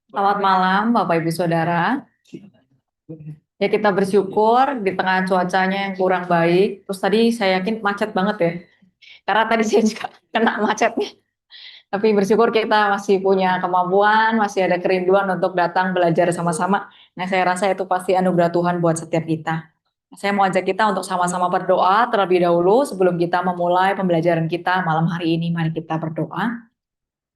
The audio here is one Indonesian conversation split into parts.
Selamat malam Bapak Ibu Saudara. Ya kita bersyukur di tengah cuacanya yang kurang baik. Terus tadi saya yakin macet banget ya. Karena tadi saya juga kena macetnya. Tapi bersyukur kita masih punya kemampuan, masih ada kerinduan untuk datang belajar sama-sama. Nah saya rasa itu pasti anugerah Tuhan buat setiap kita. Saya mau ajak kita untuk sama-sama berdoa terlebih dahulu sebelum kita memulai pembelajaran kita malam hari ini. Mari kita berdoa.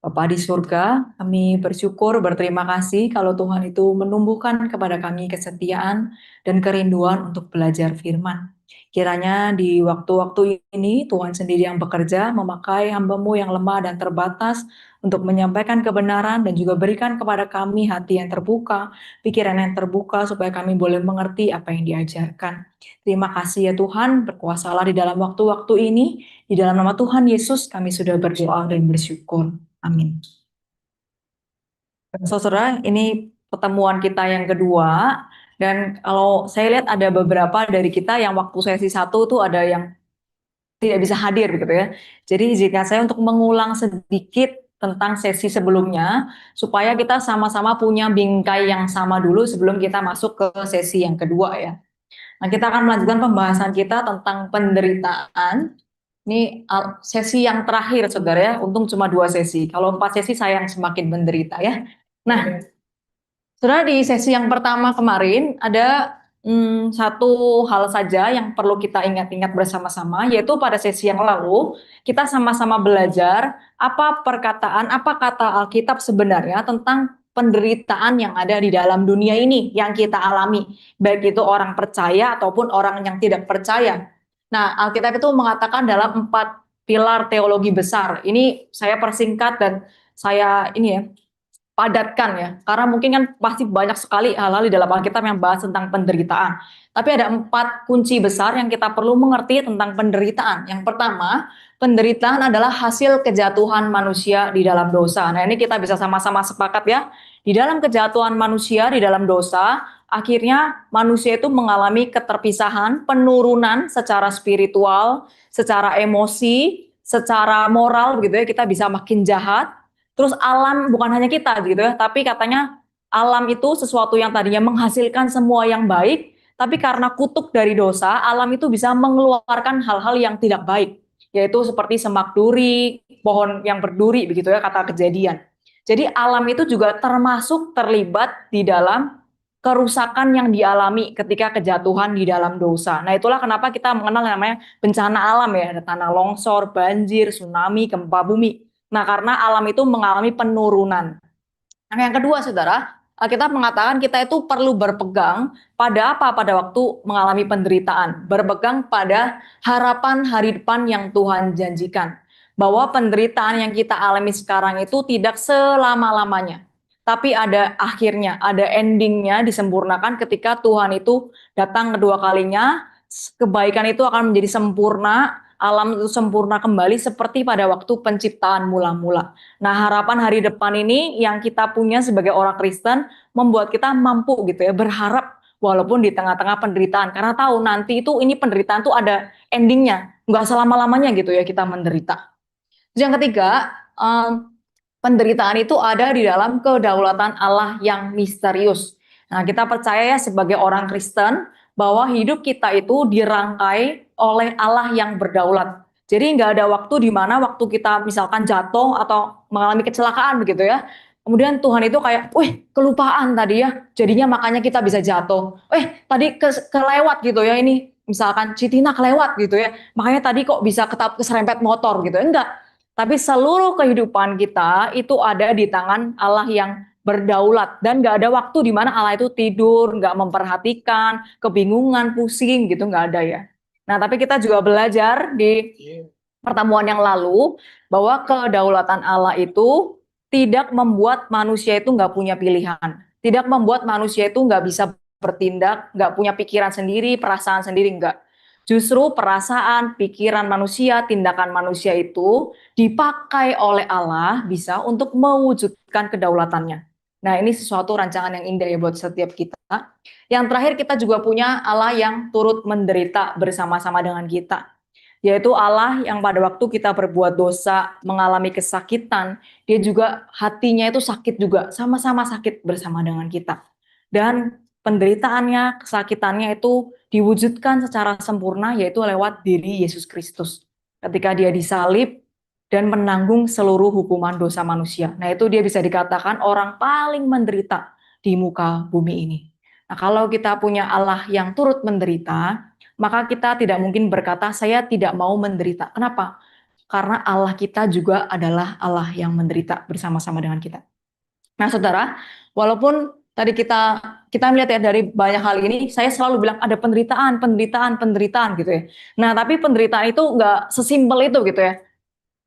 Bapa di surga, kami bersyukur, berterima kasih kalau Tuhan itu menumbuhkan kepada kami kesetiaan dan kerinduan untuk belajar firman. Kiranya di waktu-waktu ini Tuhan sendiri yang bekerja memakai hamba-Mu yang lemah dan terbatas untuk menyampaikan kebenaran dan juga berikan kepada kami hati yang terbuka, pikiran yang terbuka supaya kami boleh mengerti apa yang diajarkan. Terima kasih ya Tuhan, berkuasalah di dalam waktu-waktu ini. Di dalam nama Tuhan Yesus kami sudah berdoa dan bersyukur. Amin. Saudara, ini pertemuan kita yang kedua, dan kalau saya lihat ada beberapa dari kita yang waktu sesi 1 tuh ada yang tidak bisa hadir gitu ya. Jadi izinkan saya untuk mengulang sedikit tentang sesi sebelumnya, supaya kita sama-sama punya bingkai yang sama dulu sebelum kita masuk ke sesi yang kedua ya. Nah, kita akan melanjutkan pembahasan kita tentang penderitaan. Ini sesi yang terakhir, saudara ya. Untung cuma 2 sesi. Kalau 4 sesi saya yang semakin menderita ya. Nah, saudara di sesi yang pertama kemarin ada satu hal saja yang perlu kita ingat-ingat bersama-sama, yaitu pada sesi yang lalu kita sama-sama belajar apa perkataan, apa kata Alkitab sebenarnya tentang penderitaan yang ada di dalam dunia ini yang kita alami, baik itu orang percaya ataupun orang yang tidak percaya. Nah, Alkitab itu mengatakan dalam 4 pilar teologi besar. Ini saya persingkat dan saya ini ya padatkan ya, karena mungkin kan pasti banyak sekali hal-hal di dalam Alkitab yang bahas tentang penderitaan. Tapi ada 4 kunci besar yang kita perlu mengerti tentang penderitaan. Yang pertama, penderitaan adalah hasil kejatuhan manusia di dalam dosa. Nah ini kita bisa sama-sama sepakat ya, di dalam kejatuhan manusia di dalam dosa, akhirnya manusia itu mengalami keterpisahan, penurunan secara spiritual, secara emosi, secara moral begitu ya, kita bisa makin jahat. Terus alam bukan hanya kita gitu ya, tapi katanya alam itu sesuatu yang tadinya menghasilkan semua yang baik, tapi karena kutuk dari dosa, alam itu bisa mengeluarkan hal-hal yang tidak baik, yaitu seperti semak duri, pohon yang berduri begitu ya kata Kejadian. Jadi alam itu juga termasuk terlibat di dalam kerusakan yang dialami ketika kejatuhan di dalam dosa. Nah itulah kenapa kita mengenal namanya bencana alam ya, ada tanah longsor, banjir, tsunami, gempa bumi. Nah, karena alam itu mengalami penurunan. Nah, yang kedua, saudara, kita mengatakan kita itu perlu berpegang pada apa pada waktu mengalami penderitaan. Berpegang pada harapan hari depan yang Tuhan janjikan. Bahwa penderitaan yang kita alami sekarang itu tidak selama-lamanya. Tapi ada akhirnya, ada endingnya disempurnakan ketika Tuhan itu datang kedua kalinya. Kebaikan itu akan menjadi sempurna, alam itu sempurna kembali seperti pada waktu penciptaan mula-mula. Nah, harapan hari depan ini yang kita punya sebagai orang Kristen membuat kita mampu gitu ya, berharap walaupun di tengah-tengah penderitaan. Karena tahu nanti itu ini penderitaan tuh ada endingnya, nggak selama-lamanya gitu ya kita menderita. Yang ketiga, penderitaan itu ada di dalam kedaulatan Allah yang misterius. Nah, kita percaya ya sebagai orang Kristen bahwa hidup kita itu dirangkai oleh Allah yang berdaulat. Jadi nggak ada waktu di mana waktu kita misalkan jatuh atau mengalami kecelakaan begitu ya, Kemudian Tuhan itu kayak, wih kelupaan tadi ya, jadinya makanya kita bisa jatuh. Tadi kelewat gitu ya ini, misalkan Citina kelewat gitu ya, makanya tadi kok bisa keserempet motor gitu ya. Enggak, tapi seluruh kehidupan kita itu ada di tangan Allah yang berdaulat. Dan nggak ada waktu di mana Allah itu tidur, nggak memperhatikan, kebingungan, pusing gitu, nggak ada ya. Nah, tapi kita juga belajar di pertemuan yang lalu bahwa kedaulatan Allah itu tidak membuat manusia itu nggak punya pilihan, tidak membuat manusia itu nggak bisa bertindak, nggak punya pikiran sendiri, perasaan sendiri, nggak. Justru perasaan, pikiran manusia, tindakan manusia itu dipakai oleh Allah bisa untuk mewujudkan kedaulatannya. Nah, ini sesuatu rancangan yang indah ya buat setiap kita. Yang terakhir kita juga punya Allah yang turut menderita bersama-sama dengan kita, yaitu Allah yang pada waktu kita berbuat dosa, mengalami kesakitan, dia juga hatinya itu sakit juga, sama-sama sakit bersama dengan kita. Dan penderitaannya, kesakitannya itu diwujudkan secara sempurna, yaitu lewat diri Yesus Kristus. Ketika dia disalib dan menanggung seluruh hukuman dosa manusia. Nah, itu dia bisa dikatakan orang paling menderita di muka bumi ini. Nah, kalau kita punya Allah yang turut menderita, maka kita tidak mungkin berkata, saya tidak mau menderita. Kenapa? Karena Allah kita juga adalah Allah yang menderita bersama-sama dengan kita. Nah, saudara, walaupun tadi kita melihat ya dari banyak hal ini, saya selalu bilang ada penderitaan, penderitaan, penderitaan gitu ya. Nah, tapi penderitaan itu nggak sesimpel itu gitu ya.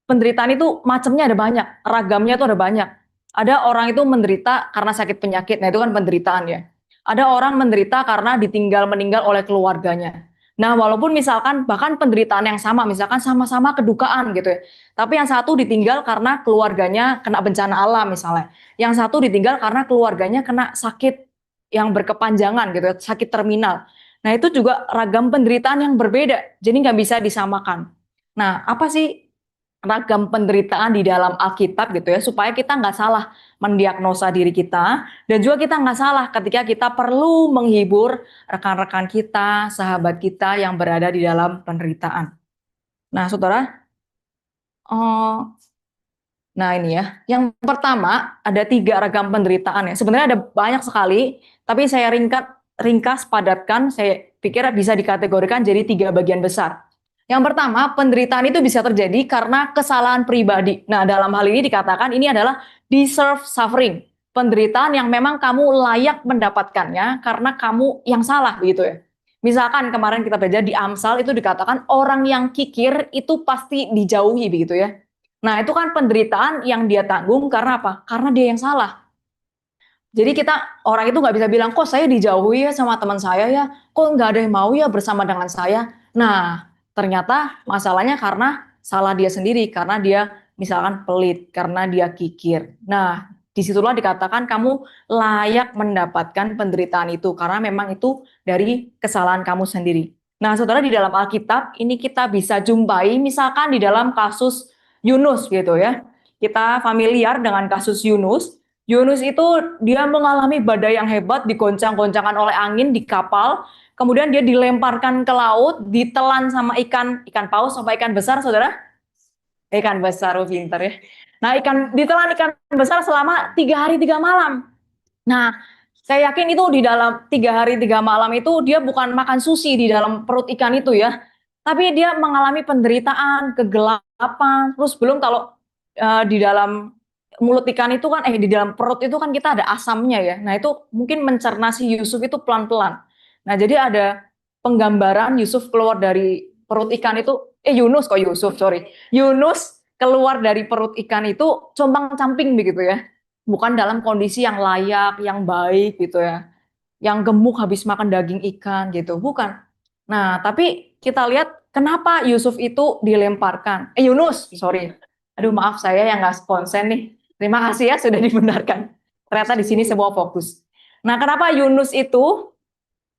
Penderitaan itu macamnya ada banyak, ragamnya itu ada banyak. Ada orang itu menderita karena sakit penyakit, nah itu kan penderitaan ya. Ada orang menderita karena ditinggal meninggal oleh keluarganya. Nah, walaupun misalkan bahkan penderitaan yang sama, misalkan sama-sama kedukaan gitu ya. Tapi yang satu ditinggal karena keluarganya kena bencana alam misalnya. Yang satu ditinggal karena keluarganya kena sakit yang berkepanjangan gitu ya, sakit terminal. Nah, itu juga ragam penderitaan yang berbeda, jadi nggak bisa disamakan. Nah, apa sih ragam penderitaan di dalam Alkitab gitu ya, supaya kita nggak salah mendiagnosa diri kita, dan juga kita nggak salah ketika kita perlu menghibur rekan-rekan kita, sahabat kita yang berada di dalam penderitaan. Nah, saudara, eh, nah ini ya, yang pertama ada 3 ragam penderitaan ya. Sebenarnya ada banyak sekali, tapi saya ringkas, padatkan, saya pikir bisa dikategorikan jadi 3 bagian besar. Yang pertama, penderitaan itu bisa terjadi karena kesalahan pribadi. Nah, dalam hal ini dikatakan ini adalah deserve suffering. Penderitaan yang memang kamu layak mendapatkannya karena kamu yang salah begitu ya. Misalkan kemarin kita belajar di Amsal itu dikatakan orang yang kikir itu pasti dijauhi begitu ya. Nah, itu kan penderitaan yang dia tanggung karena apa? Karena dia yang salah. Jadi orang itu nggak bisa bilang, kok saya dijauhi ya sama teman saya ya, kok nggak ada yang mau ya bersama dengan saya. Nah, ternyata masalahnya karena salah dia sendiri, karena dia misalkan pelit, karena dia kikir. Nah, disitulah dikatakan kamu layak mendapatkan penderitaan itu, karena memang itu dari kesalahan kamu sendiri. Nah, saudara, di dalam Alkitab ini kita bisa jumpai misalkan di dalam kasus Yunus gitu ya. Kita familiar dengan kasus Yunus. Yunus itu dia mengalami badai yang hebat, digoncang-goncangkan oleh angin di kapal, kemudian dia dilemparkan ke laut, ditelan sama ikan paus sama ikan besar, saudara. Ikan besar, oh pinter ya. Nah, ditelan ikan besar selama 3 hari 3 malam. Nah, saya yakin itu di dalam 3 hari 3 malam itu dia bukan makan sushi di dalam perut ikan itu ya, tapi dia mengalami penderitaan, kegelapan, terus belum kalau di dalam mulut ikan itu kan, di dalam perut itu kan kita ada asamnya ya. Nah itu mungkin mencerna si Yusuf itu pelan-pelan. Nah jadi ada penggambaran Yusuf keluar dari perut ikan itu, Yunus kok Yusuf, sorry. Yunus keluar dari perut ikan itu compang-camping begitu ya. Bukan dalam kondisi yang layak, yang baik gitu ya. Yang gemuk habis makan daging ikan gitu, bukan. Nah, tapi kita lihat kenapa Yusuf itu dilemparkan. Yunus, sorry. Aduh, maaf saya yang nggak konsen nih. Terima kasih ya sudah dibenarkan. Ternyata di sini semua fokus. Nah, kenapa Yunus itu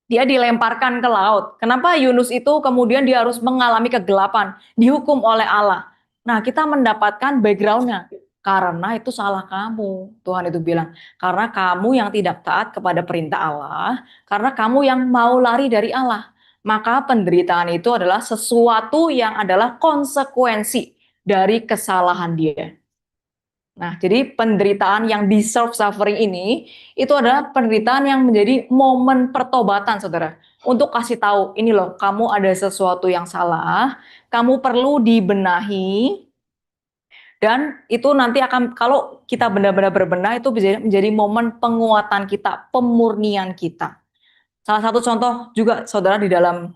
dia dilemparkan ke laut? Kenapa Yunus itu kemudian dia harus mengalami kegelapan, dihukum oleh Allah? Nah, kita mendapatkan backgroundnya. Karena itu salah kamu, Tuhan itu bilang. Karena kamu yang tidak taat kepada perintah Allah, karena kamu yang mau lari dari Allah. Maka penderitaan itu adalah sesuatu yang adalah konsekuensi dari kesalahan dia. Nah, jadi penderitaan yang deserve suffering ini itu adalah penderitaan yang menjadi momen pertobatan, saudara. Untuk kasih tahu, ini loh, kamu ada sesuatu yang salah, kamu perlu dibenahi, dan itu nanti akan, kalau kita benar-benar berbenah, itu bisa menjadi momen penguatan kita, pemurnian kita. Salah satu contoh juga, saudara, di dalam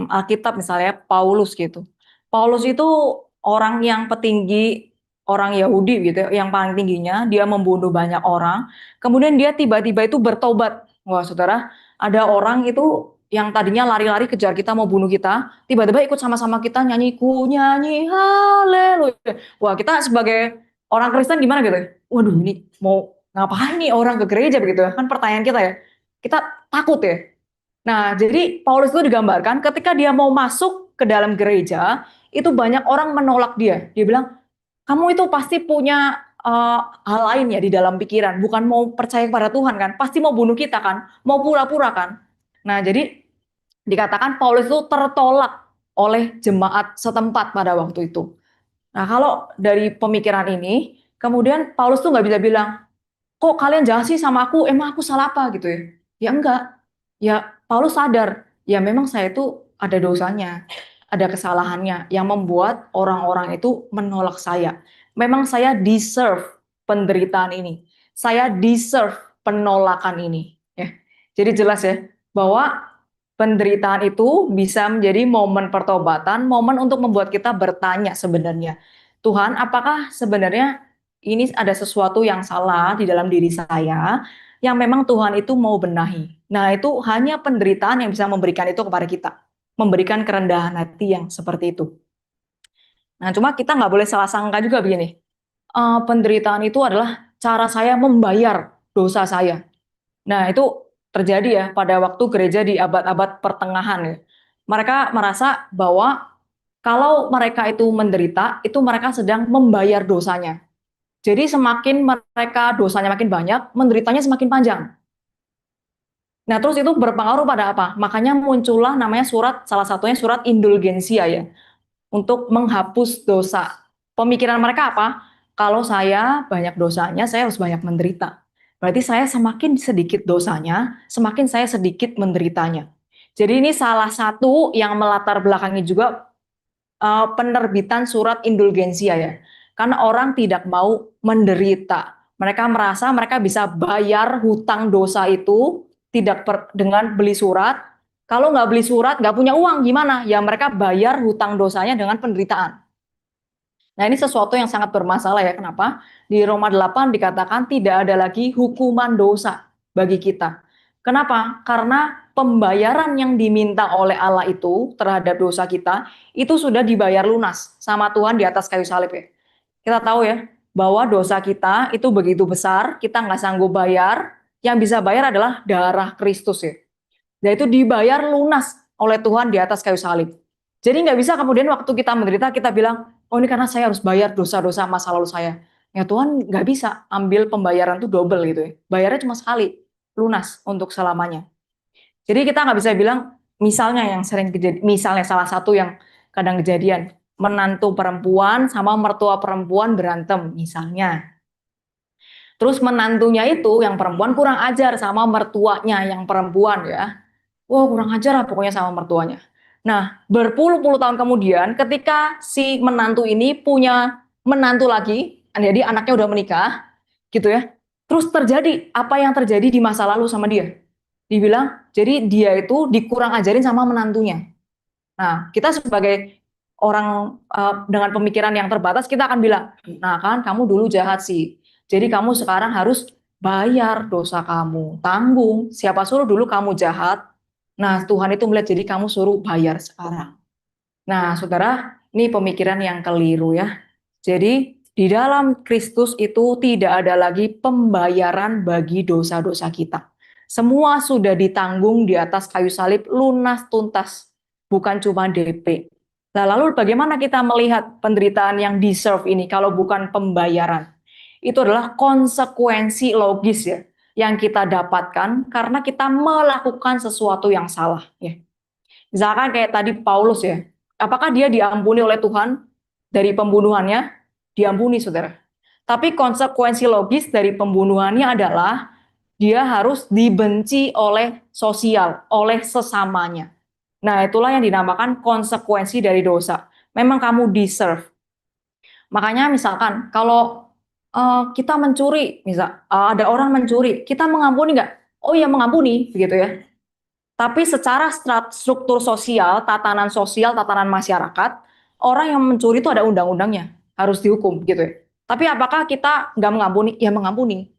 Alkitab misalnya Paulus gitu. Paulus itu orang yang petinggi, orang Yahudi gitu ya, yang paling tingginya, dia membunuh banyak orang. Kemudian dia tiba-tiba itu bertobat. Wah, saudara, ada orang itu yang tadinya lari-lari kejar kita mau bunuh kita, tiba-tiba ikut sama-sama kita nyanyi, ku nyanyi haleluya. Wah, kita sebagai orang Kristen gimana gitu ya? Waduh, ini mau ngapain nih orang ke gereja begitu ya? Kan pertanyaan kita ya. Kita takut ya. Nah, jadi Paulus itu digambarkan ketika dia mau masuk ke dalam gereja, itu banyak orang menolak dia. Dia bilang, kamu itu pasti punya hal lain ya di dalam pikiran, bukan mau percaya kepada Tuhan kan, pasti mau bunuh kita kan, mau pura-pura kan. Nah, jadi dikatakan Paulus itu tertolak oleh jemaat setempat pada waktu itu. Nah, kalau dari pemikiran ini, kemudian Paulus tuh nggak bisa bilang, kok kalian jahat sih sama aku, emang aku salah apa gitu ya. Ya enggak, ya Paulus sadar, ya memang saya itu ada dosanya, ada kesalahannya yang membuat orang-orang itu menolak saya. Memang saya deserve penderitaan ini, saya deserve penolakan ini. Ya. Jadi jelas ya, bahwa penderitaan itu bisa menjadi momen pertobatan, momen untuk membuat kita bertanya sebenarnya, Tuhan, apakah sebenarnya ini ada sesuatu yang salah di dalam diri saya yang memang Tuhan itu mau benahi. Nah, itu hanya penderitaan yang bisa memberikan itu kepada kita. Memberikan kerendahan hati yang seperti itu. Nah, cuma kita nggak boleh salah sangka juga begini. Penderitaan itu adalah cara saya membayar dosa saya. Nah, itu terjadi ya pada waktu gereja di abad-abad pertengahan ya. Mereka merasa bahwa kalau mereka itu menderita, itu mereka sedang membayar dosanya. Jadi semakin mereka dosanya makin banyak, menderitanya semakin panjang. Nah, terus itu berpengaruh pada apa? Makanya muncullah namanya surat, salah satunya surat indulgensia ya, untuk menghapus dosa. Pemikiran mereka apa? Kalau saya banyak dosanya, saya harus banyak menderita. Berarti saya semakin sedikit dosanya, semakin saya sedikit menderitanya. Jadi ini salah satu yang melatar belakangi juga penerbitan surat indulgensia ya. Karena orang tidak mau menderita. Mereka merasa mereka bisa bayar hutang dosa itu tidak dengan beli surat. Kalau nggak beli surat, nggak punya uang gimana? Ya mereka bayar hutang dosanya dengan penderitaan. Nah, ini sesuatu yang sangat bermasalah ya. Kenapa? Di Roma 8 dikatakan tidak ada lagi hukuman dosa bagi kita. Kenapa? Karena pembayaran yang diminta oleh Allah itu terhadap dosa kita itu sudah dibayar lunas sama Tuhan di atas kayu salib ya. Kita tahu ya bahwa dosa kita itu begitu besar, kita nggak sanggup bayar. Yang bisa bayar adalah darah Kristus ya. Dan itu dibayar lunas oleh Tuhan di atas kayu salib. Jadi nggak bisa kemudian waktu kita menderita kita bilang, oh ini karena saya harus bayar dosa-dosa masa lalu saya. Ya Tuhan nggak bisa ambil pembayaran itu double gitu ya. Bayarnya cuma sekali, lunas untuk selamanya. Jadi kita nggak bisa bilang, misalnya yang sering kejadian, misalnya salah satu yang kadang kejadian, menantu perempuan sama mertua perempuan berantem misalnya. Terus menantunya itu yang perempuan kurang ajar sama mertuanya yang perempuan ya. Wah, kurang ajar lah pokoknya sama mertuanya. Nah, berpuluh-puluh tahun kemudian ketika si menantu ini punya menantu lagi, jadi anaknya udah menikah, gitu ya. Terus terjadi apa yang terjadi di masa lalu sama dia? Dibilang, jadi dia itu dikurang ajarin sama menantunya. Nah, kita sebagai orang dengan pemikiran yang terbatas, kita akan bilang, nah kan kamu dulu jahat sih. Jadi kamu sekarang harus bayar dosa kamu, tanggung. Siapa suruh dulu kamu jahat? Nah, Tuhan itu melihat jadi kamu suruh bayar sekarang. Nah, saudara, ini pemikiran yang keliru ya. Jadi, di dalam Kristus itu tidak ada lagi pembayaran bagi dosa-dosa kita. Semua sudah ditanggung di atas kayu salib lunas tuntas, bukan cuma DP. Nah, lalu bagaimana kita melihat penderitaan yang deserve ini kalau bukan pembayaran? Itu adalah konsekuensi logis ya yang kita dapatkan karena kita melakukan sesuatu yang salah ya. Misalkan kayak tadi Paulus ya, apakah dia diampuni oleh Tuhan dari pembunuhannya? Diampuni, saudara. Tapi konsekuensi logis dari pembunuhannya adalah dia harus dibenci oleh sosial, oleh sesamanya. Nah, itulah yang dinamakan konsekuensi dari dosa. Memang kamu deserve. Makanya misalkan kalau kita mencuri, misal ada orang mencuri, kita mengampuni nggak? Oh ya mengampuni, begitu ya. Tapi secara struktur sosial, tatanan masyarakat, orang yang mencuri itu ada undang-undangnya, harus dihukum gitu ya. Tapi apakah kita nggak mengampuni? Ya mengampuni.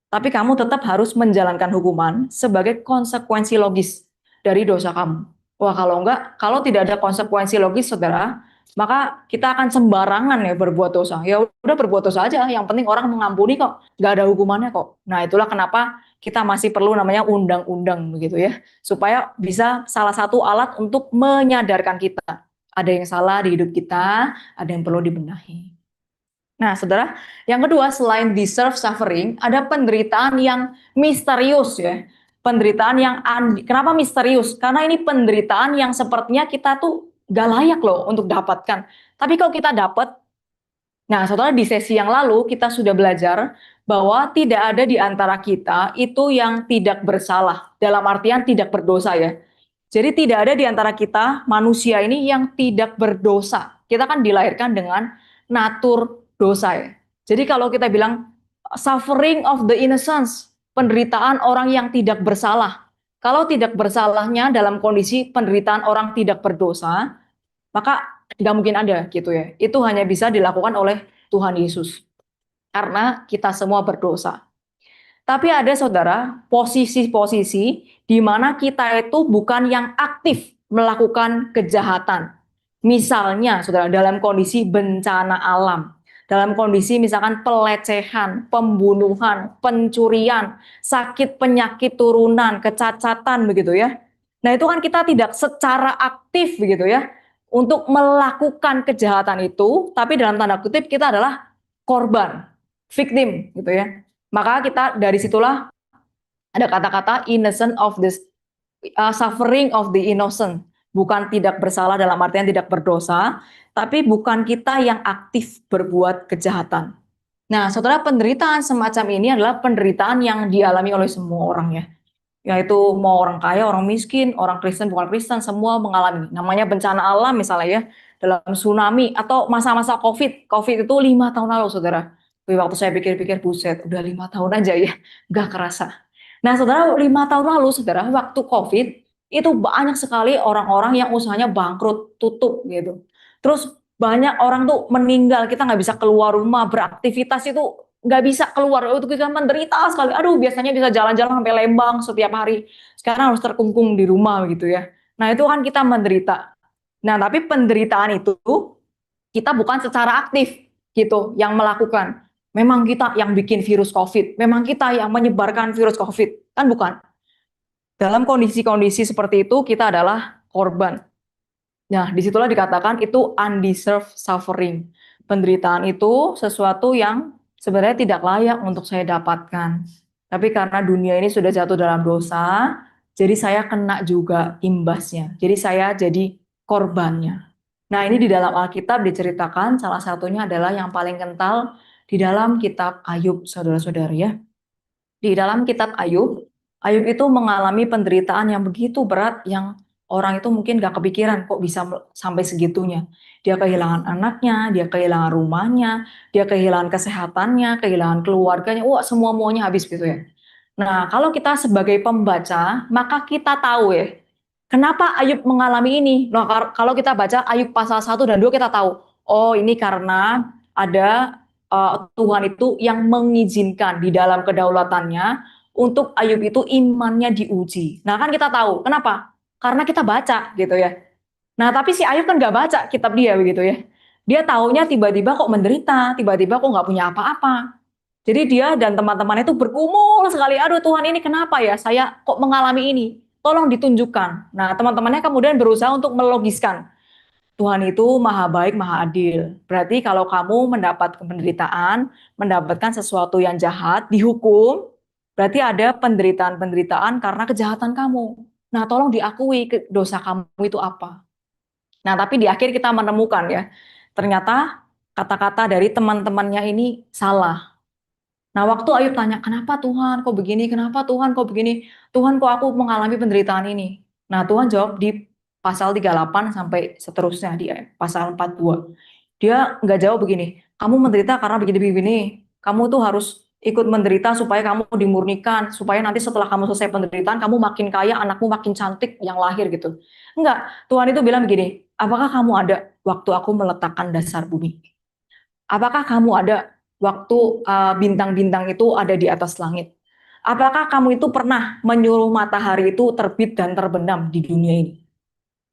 Tapi kamu tetap harus menjalankan hukuman sebagai konsekuensi logis dari dosa kamu. Wah, kalau enggak, kalau tidak ada konsekuensi logis, saudara, maka kita akan sembarangan ya berbuat dosa. Ya udah berbuat dosa aja, yang penting orang mengampuni kok, nggak ada hukumannya kok. Nah, itulah kenapa kita masih perlu namanya undang-undang begitu ya, supaya bisa salah satu alat untuk menyadarkan kita. Ada yang salah di hidup kita, ada yang perlu dibenahi. Nah, saudara, yang kedua selain deserve suffering, ada penderitaan yang misterius ya. Penderitaan yang kenapa misterius? Karena ini penderitaan yang sepertinya kita tuh gak layak loh untuk dapatkan. Tapi kalau kita dapat, nah saudara di sesi yang lalu kita sudah belajar bahwa tidak ada di antara kita itu yang tidak bersalah. Dalam artian tidak berdosa ya. Jadi tidak ada di antara kita manusia ini yang tidak berdosa. Kita kan dilahirkan dengan natur dosa ya. Jadi kalau kita bilang suffering of the innocence, penderitaan orang yang tidak bersalah. Kalau tidak bersalahnya dalam kondisi penderitaan orang tidak berdosa, maka nggak mungkin ada gitu ya. Itu hanya bisa dilakukan oleh Tuhan Yesus. Karena kita semua berdosa. Tapi ada saudara, posisi-posisi di mana kita itu bukan yang aktif melakukan kejahatan. Misalnya, saudara, dalam kondisi bencana alam, dalam kondisi misalkan pelecehan, pembunuhan, pencurian, sakit penyakit turunan, kecacatan begitu ya. Nah, itu kan kita tidak secara aktif begitu ya untuk melakukan kejahatan itu, tapi dalam tanda kutip kita adalah korban, victim gitu ya. Maka kita dari situlah ada kata-kata innocent of this suffering of the innocent. Bukan tidak bersalah dalam artian tidak berdosa, tapi bukan kita yang aktif berbuat kejahatan. Nah, saudara, penderitaan semacam ini adalah penderitaan yang dialami oleh semua orang ya. Yaitu mau orang kaya, orang miskin, orang Kristen, bukan Kristen, semua mengalami. Namanya bencana alam misalnya ya, dalam tsunami atau masa-masa COVID. COVID itu 5 tahun lalu, saudara. Waktu saya pikir-pikir, buset, udah 5 tahun aja ya, nggak kerasa. Nah, saudara, 5 tahun lalu, saudara, waktu COVID, itu banyak sekali orang-orang yang usahanya bangkrut, tutup gitu. Terus banyak orang tuh meninggal, kita nggak bisa keluar rumah, beraktivitas itu nggak bisa keluar, itu kita menderita sekali. Aduh, biasanya bisa jalan-jalan sampai Lembang setiap hari. Sekarang harus terkungkung di rumah gitu ya. Nah, itu kan kita menderita. Nah, tapi penderitaan itu kita bukan secara aktif gitu yang melakukan. Memang kita yang bikin virus COVID, memang kita yang menyebarkan virus COVID, kan bukan. Dalam kondisi-kondisi seperti itu kita adalah korban. Nah, disitulah dikatakan itu undeserved suffering. Penderitaan itu sesuatu yang sebenarnya tidak layak untuk saya dapatkan. Tapi karena dunia ini sudah jatuh dalam dosa, jadi saya kena juga imbasnya. Jadi saya jadi korbannya. Nah, ini di dalam Alkitab diceritakan salah satunya adalah yang paling kental di dalam kitab Ayub, saudara-saudara ya. Di dalam kitab Ayub, Ayub itu mengalami penderitaan yang begitu berat yang orang itu mungkin gak kepikiran kok bisa sampai segitunya. Dia kehilangan anaknya, dia kehilangan rumahnya, dia kehilangan kesehatannya, kehilangan keluarganya, wah semua muanya habis gitu ya. Nah, kalau kita sebagai pembaca, maka kita tahu ya, kenapa Ayub mengalami ini. Nah, kalau kita baca Ayub pasal 1 dan 2 kita tahu, oh ini karena ada Tuhan itu yang mengizinkan di dalam kedaulatannya untuk Ayub itu imannya diuji. Nah kan kita tahu, kenapa? Karena kita baca gitu ya. Nah tapi si Ayub kan nggak baca kitab dia begitu ya. Dia taunya tiba-tiba kok menderita, tiba-tiba kok nggak punya apa-apa. Jadi dia dan teman-temannya itu bergumul sekali, aduh Tuhan ini kenapa ya saya kok mengalami ini? Tolong ditunjukkan. Nah teman-temannya kemudian berusaha untuk melogiskan. Tuhan itu maha baik, maha adil. Berarti kalau kamu mendapat penderitaan, mendapatkan sesuatu yang jahat, dihukum, berarti ada penderitaan-penderitaan karena kejahatan kamu. Nah, tolong diakui dosa kamu itu apa. Nah, tapi di akhir kita menemukan ya, ternyata kata-kata dari teman-temannya ini salah. Nah, waktu Ayub tanya, kenapa Tuhan kok begini? Kenapa Tuhan kok begini? Tuhan kok aku mengalami penderitaan ini? Nah, Tuhan jawab di pasal 38 sampai seterusnya di pasal 42. Dia nggak jawab begini, kamu menderita karena begini-begini. Kamu tuh harus ikut menderita supaya kamu dimurnikan, supaya nanti setelah kamu selesai penderitaan, kamu makin kaya, anakmu makin cantik yang lahir gitu. Enggak, Tuhan itu bilang begini, apakah kamu ada waktu aku meletakkan dasar bumi? Apakah kamu ada waktu bintang-bintang itu ada di atas langit? Apakah kamu itu pernah menyuruh matahari itu terbit dan terbenam di dunia ini?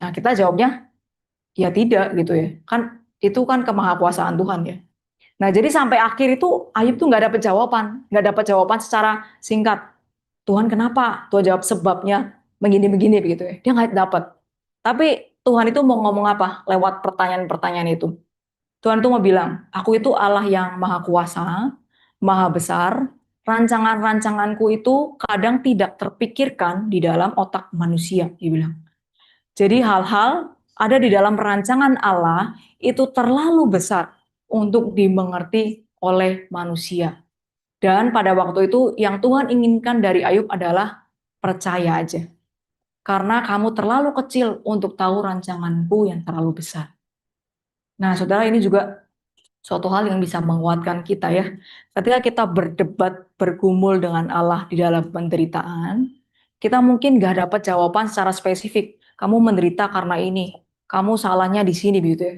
Nah, kita jawabnya ya tidak gitu ya. Kan itu kan kemahakuasaan Tuhan ya. Nah, jadi sampai akhir itu Ayub tuh nggak dapat jawaban secara singkat. Tuhan kenapa? Tuhan jawab sebabnya begini-begini begitu ya. Dia nggak dapat. Tapi Tuhan itu mau ngomong apa lewat pertanyaan-pertanyaan itu? Tuhan tuh mau bilang, aku itu Allah yang maha kuasa, maha besar, rancangan-rancanganku itu kadang tidak terpikirkan di dalam otak manusia, dia bilang. Jadi hal-hal ada di dalam rancangan Allah itu terlalu besar untuk dimengerti oleh manusia. Dan pada waktu itu yang Tuhan inginkan dari Ayub adalah percaya aja. Karena kamu terlalu kecil untuk tahu rancanganku yang terlalu besar. Nah, saudara, ini juga suatu hal yang bisa menguatkan kita ya. Ketika kita berdebat, bergumul dengan Allah di dalam penderitaan, kita mungkin gak dapat jawaban secara spesifik. Kamu menderita karena ini, kamu salahnya di sini gitu ya.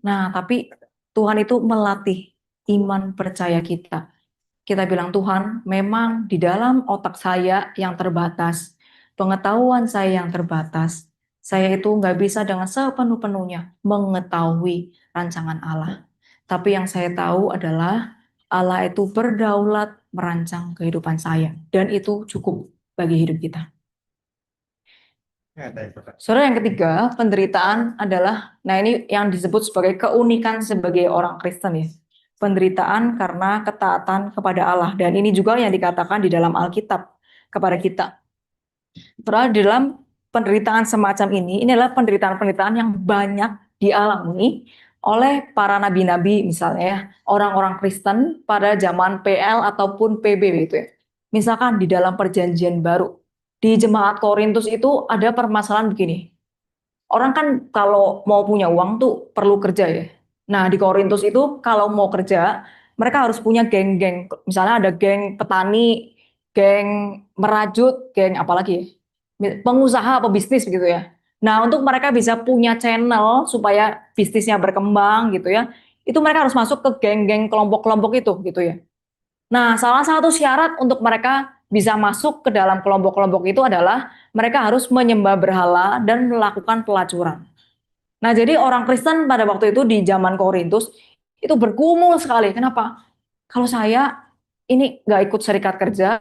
Nah, tapi Tuhan itu melatih iman percaya kita. Kita bilang, Tuhan, memang di dalam otak saya yang terbatas, pengetahuan saya yang terbatas, saya itu nggak bisa dengan sepenuh-penuhnya mengetahui rancangan Allah. Tapi yang saya tahu adalah Allah itu berdaulat merancang kehidupan saya. Dan itu cukup bagi hidup kita. Saudara, yang ketiga, penderitaan adalah, nah ini yang disebut sebagai keunikan sebagai orang Kristen ya. Penderitaan karena ketaatan kepada Allah. Dan ini juga yang dikatakan di dalam Alkitab kepada kita. Padahal di dalam penderitaan semacam ini adalah penderitaan-penderitaan yang banyak dialami oleh para nabi-nabi misalnya ya, orang-orang Kristen pada zaman PL ataupun PB gitu ya. Misalkan di dalam perjanjian baru, di jemaat Korintus itu ada permasalahan begini. Orang kan kalau mau punya uang tuh perlu kerja ya. Nah, di Korintus itu kalau mau kerja, mereka harus punya geng-geng. Misalnya ada geng petani, geng merajut, geng apalagi ya, pengusaha atau bisnis gitu ya. Nah, untuk mereka bisa punya channel supaya bisnisnya berkembang gitu ya, itu mereka harus masuk ke geng-geng kelompok-kelompok itu gitu ya. Nah, salah satu syarat untuk mereka bisa masuk ke dalam kelompok-kelompok itu adalah mereka harus menyembah berhala dan melakukan pelacuran. Nah, jadi orang Kristen pada waktu itu di zaman Korintus itu bergumul sekali. Kenapa? Kalau saya ini nggak ikut serikat kerja,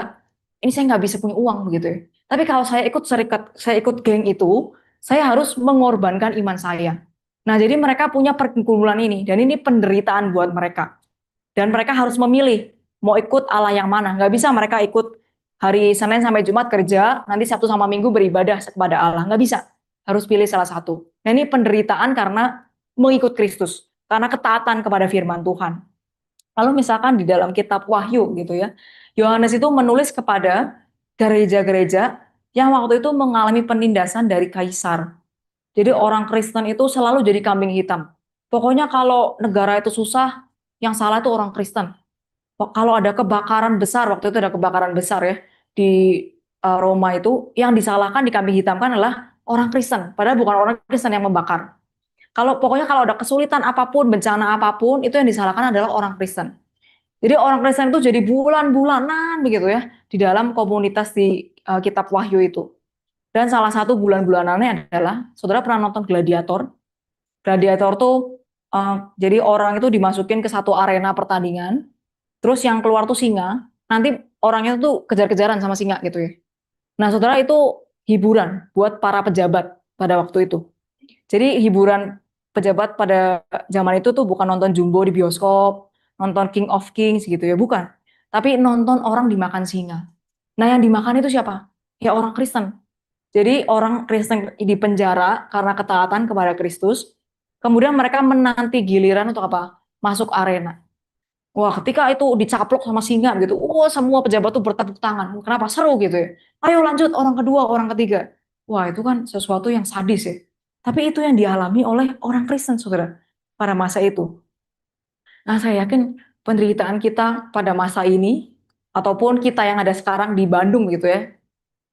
ini saya nggak bisa punya uang begitu ya. Tapi kalau saya ikut serikat, saya ikut geng itu, saya harus mengorbankan iman saya. Nah, jadi mereka punya pergumulan ini dan ini penderitaan buat mereka. Dan mereka harus memilih mau ikut Allah yang mana. Nggak bisa mereka ikut hari Senin sampai Jumat kerja, nanti Sabtu sama Minggu beribadah kepada Allah. Nggak bisa. Harus pilih salah satu. Nah, ini penderitaan karena mengikut Kristus. Karena ketaatan kepada firman Tuhan. Lalu misalkan di dalam kitab Wahyu gitu ya, Yohanes itu menulis kepada gereja-gereja yang waktu itu mengalami penindasan dari kaisar. Jadi orang Kristen itu selalu jadi kambing hitam. Pokoknya kalau negara itu susah, yang salah itu orang Kristen. Kalau ada kebakaran besar, waktu itu ada kebakaran besar ya di Roma itu, yang disalahkan dikambing hitamkan adalah orang Kristen, padahal bukan orang Kristen yang membakar. Kalau pokoknya kalau ada kesulitan apapun, bencana apapun, itu yang disalahkan adalah orang Kristen. Jadi orang Kristen itu jadi bulan-bulanan begitu ya di dalam komunitas di kitab Wahyu itu. Dan salah satu bulan-bulanannya adalah, saudara pernah nonton Gladiator? Gladiator tuh jadi orang itu dimasukin ke satu arena pertandingan, terus yang keluar tuh singa, nanti orangnya tuh kejar-kejaran sama singa gitu ya. Nah, saudara, itu hiburan buat para pejabat pada waktu itu. Jadi hiburan pejabat pada zaman itu tuh bukan nonton Jumbo di bioskop, nonton King of Kings gitu ya, bukan. Tapi nonton orang dimakan singa. Nah, yang dimakan itu siapa? Ya orang Kristen. Jadi orang Kristen di penjara karena ketaatan kepada Kristus. Kemudian mereka menanti giliran untuk apa? masuk arena. Wah, ketika itu dicaplok sama singa gitu, wah semua pejabat tuh bertepuk tangan. Kenapa? Seru gitu ya. Ayo lanjut orang kedua, orang ketiga. Wah, itu kan sesuatu yang sadis ya. Tapi itu yang dialami oleh orang Kristen, saudara, pada masa itu. Nah, saya yakin penderitaan kita pada masa ini, ataupun kita yang ada sekarang di Bandung gitu ya,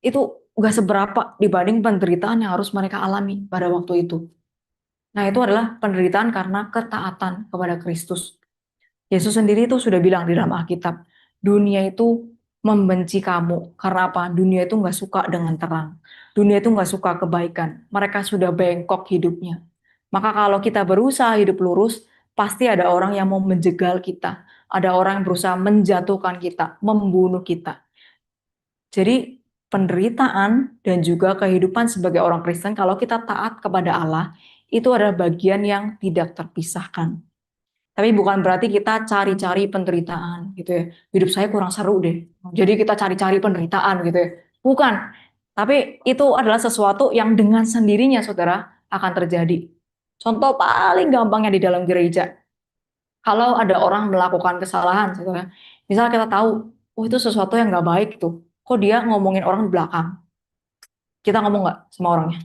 itu nggak seberapa dibanding penderitaan yang harus mereka alami pada waktu itu. Nah, itu adalah penderitaan karena ketaatan kepada Kristus. Yesus sendiri itu sudah bilang di dalam Alkitab, dunia itu membenci kamu. Karena apa? Dunia itu nggak suka dengan terang. Dunia itu nggak suka kebaikan. Mereka sudah bengkok hidupnya. Maka kalau kita berusaha hidup lurus, pasti ada orang yang mau menjegal kita. Ada orang yang berusaha menjatuhkan kita, membunuh kita. Jadi penderitaan dan juga kehidupan sebagai orang Kristen, kalau kita taat kepada Allah, itu adalah bagian yang tidak terpisahkan. Tapi bukan berarti kita cari-cari penderitaan gitu ya. Hidup saya kurang seru deh. Jadi kita cari-cari penderitaan gitu ya. Bukan. Tapi itu adalah sesuatu yang dengan sendirinya saudara akan terjadi. Contoh paling gampangnya di dalam gereja. Kalau ada orang melakukan kesalahan saudara. Misal kita tahu, oh itu sesuatu yang nggak baik tuh. Kok dia ngomongin orang di belakang? Kita ngomong nggak sama orangnya?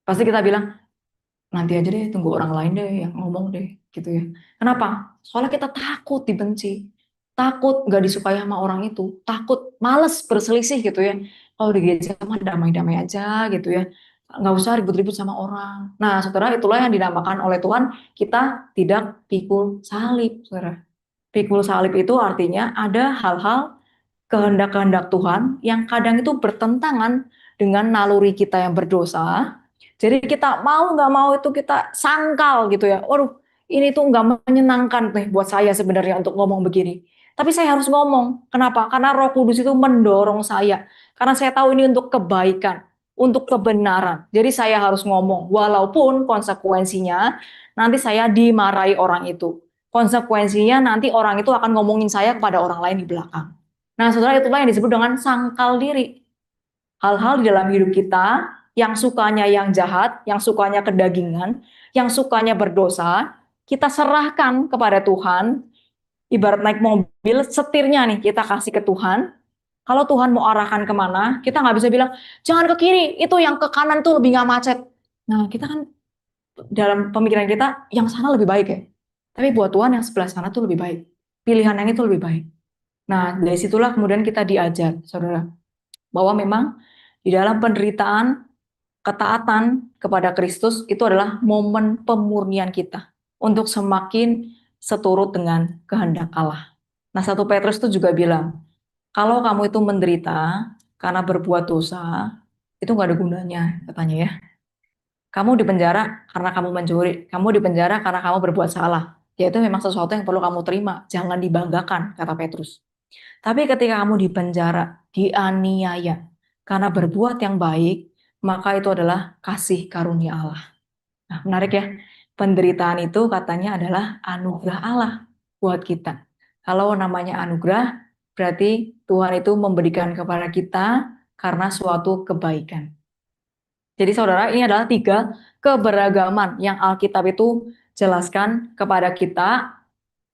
Pasti kita bilang, nanti aja deh, tunggu orang lain deh yang ngomong deh, gitu ya. Kenapa? Soalnya kita takut dibenci, takut nggak disukai sama orang itu, takut males berselisih gitu ya. Kalau di gereja mah damai-damai aja gitu ya, nggak usah ribut-ribut sama orang. Nah, saudara, itulah yang dinamakan oleh Tuhan kita tidak pikul salib, saudara. Pikul salib itu artinya ada hal-hal kehendak-kehendak Tuhan yang kadang itu bertentangan dengan naluri kita yang berdosa. Jadi kita mau nggak mau itu kita sangkal gitu ya. Waduh, ini tuh nggak menyenangkan nih buat saya sebenarnya untuk ngomong begini. Tapi saya harus ngomong. Kenapa? Karena Roh Kudus itu mendorong saya. Karena saya tahu ini untuk kebaikan, untuk kebenaran. Jadi saya harus ngomong. Walaupun konsekuensinya nanti saya dimarahi orang itu. Konsekuensinya nanti orang itu akan ngomongin saya kepada orang lain di belakang. Nah, saudara, itulah yang disebut dengan sangkal diri. Hal-hal di dalam hidup kita yang sukanya yang jahat, yang sukanya kedagingan, yang sukanya berdosa, kita serahkan kepada Tuhan. Ibarat naik mobil, setirnya nih kita kasih ke Tuhan. Kalau Tuhan mau arahkan kemana, kita nggak bisa bilang, jangan ke kiri, itu yang ke kanan tuh lebih nggak macet. Nah, kita kan dalam pemikiran kita, yang sana lebih baik ya. Tapi buat Tuhan yang sebelah sana tuh lebih baik. Pilihan yang itu lebih baik. Nah, dari situlah kemudian kita diajar, saudara, bahwa memang di dalam penderitaan, ketaatan kepada Kristus itu adalah momen pemurnian kita untuk semakin seturut dengan kehendak Allah. Nah, 1 Petrus itu juga bilang, kalau kamu itu menderita karena berbuat dosa, itu nggak ada gunanya, katanya ya. Kamu dipenjara karena kamu mencuri, kamu dipenjara karena kamu berbuat salah. Ya itu memang sesuatu yang perlu kamu terima, jangan dibanggakan, kata Petrus. Tapi ketika kamu dipenjara, dianiaya karena berbuat yang baik, maka itu adalah kasih karunia Allah. Nah, menarik ya. Penderitaan itu katanya adalah anugerah Allah buat kita. Kalau namanya anugerah, berarti Tuhan itu memberikan kepada kita karena suatu kebaikan. Jadi saudara, ini adalah 3 keberagaman yang Alkitab itu jelaskan kepada kita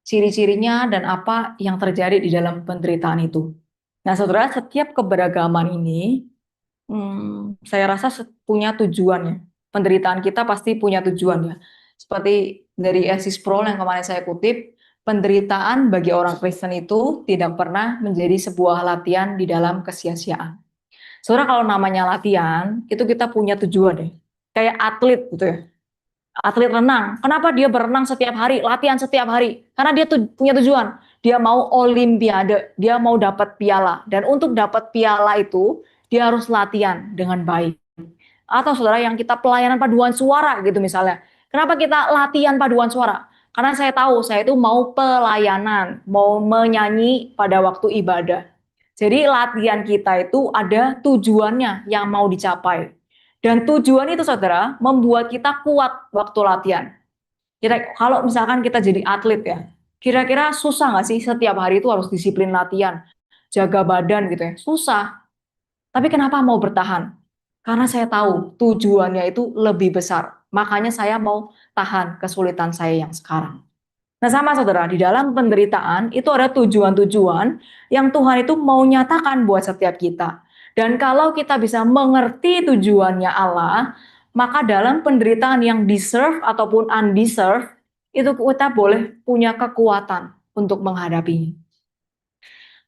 ciri-cirinya dan apa yang terjadi di dalam penderitaan itu. Nah, saudara, setiap keberagaman ini, saya rasa punya tujuannya. Penderitaan kita pasti punya tujuan ya. Seperti dari Esis Prol yang kemarin saya kutip, penderitaan bagi orang Kristen itu tidak pernah menjadi sebuah latihan di dalam kesia-siaan. Saudara, kalau namanya latihan, itu kita punya tujuan deh. Kayak atlet gitu ya. Atlet renang. Kenapa dia berenang setiap hari, latihan setiap hari? Karena dia punya tujuan. Dia mau olimpiade, dia mau dapat piala. Dan untuk dapat piala itu, dia harus latihan dengan baik. Atau saudara yang kita pelayanan paduan suara gitu misalnya. Kenapa kita latihan paduan suara? Karena saya tahu saya itu mau pelayanan, mau menyanyi pada waktu ibadah. Jadi latihan kita itu ada tujuannya yang mau dicapai. Dan tujuan itu saudara membuat kita kuat waktu latihan. Kalau misalkan kita jadi atlet ya, kira-kira susah nggak sih setiap hari itu harus disiplin latihan, jaga badan gitu ya? Susah. Tapi kenapa mau bertahan? Karena saya tahu tujuannya itu lebih besar. Makanya saya mau tahan kesulitan saya yang sekarang. Nah sama saudara, di dalam penderitaan itu ada tujuan-tujuan yang Tuhan itu mau nyatakan buat setiap kita. Dan kalau kita bisa mengerti tujuannya Allah, maka dalam penderitaan yang deserve ataupun undeserved, itu kita boleh punya kekuatan untuk menghadapinya.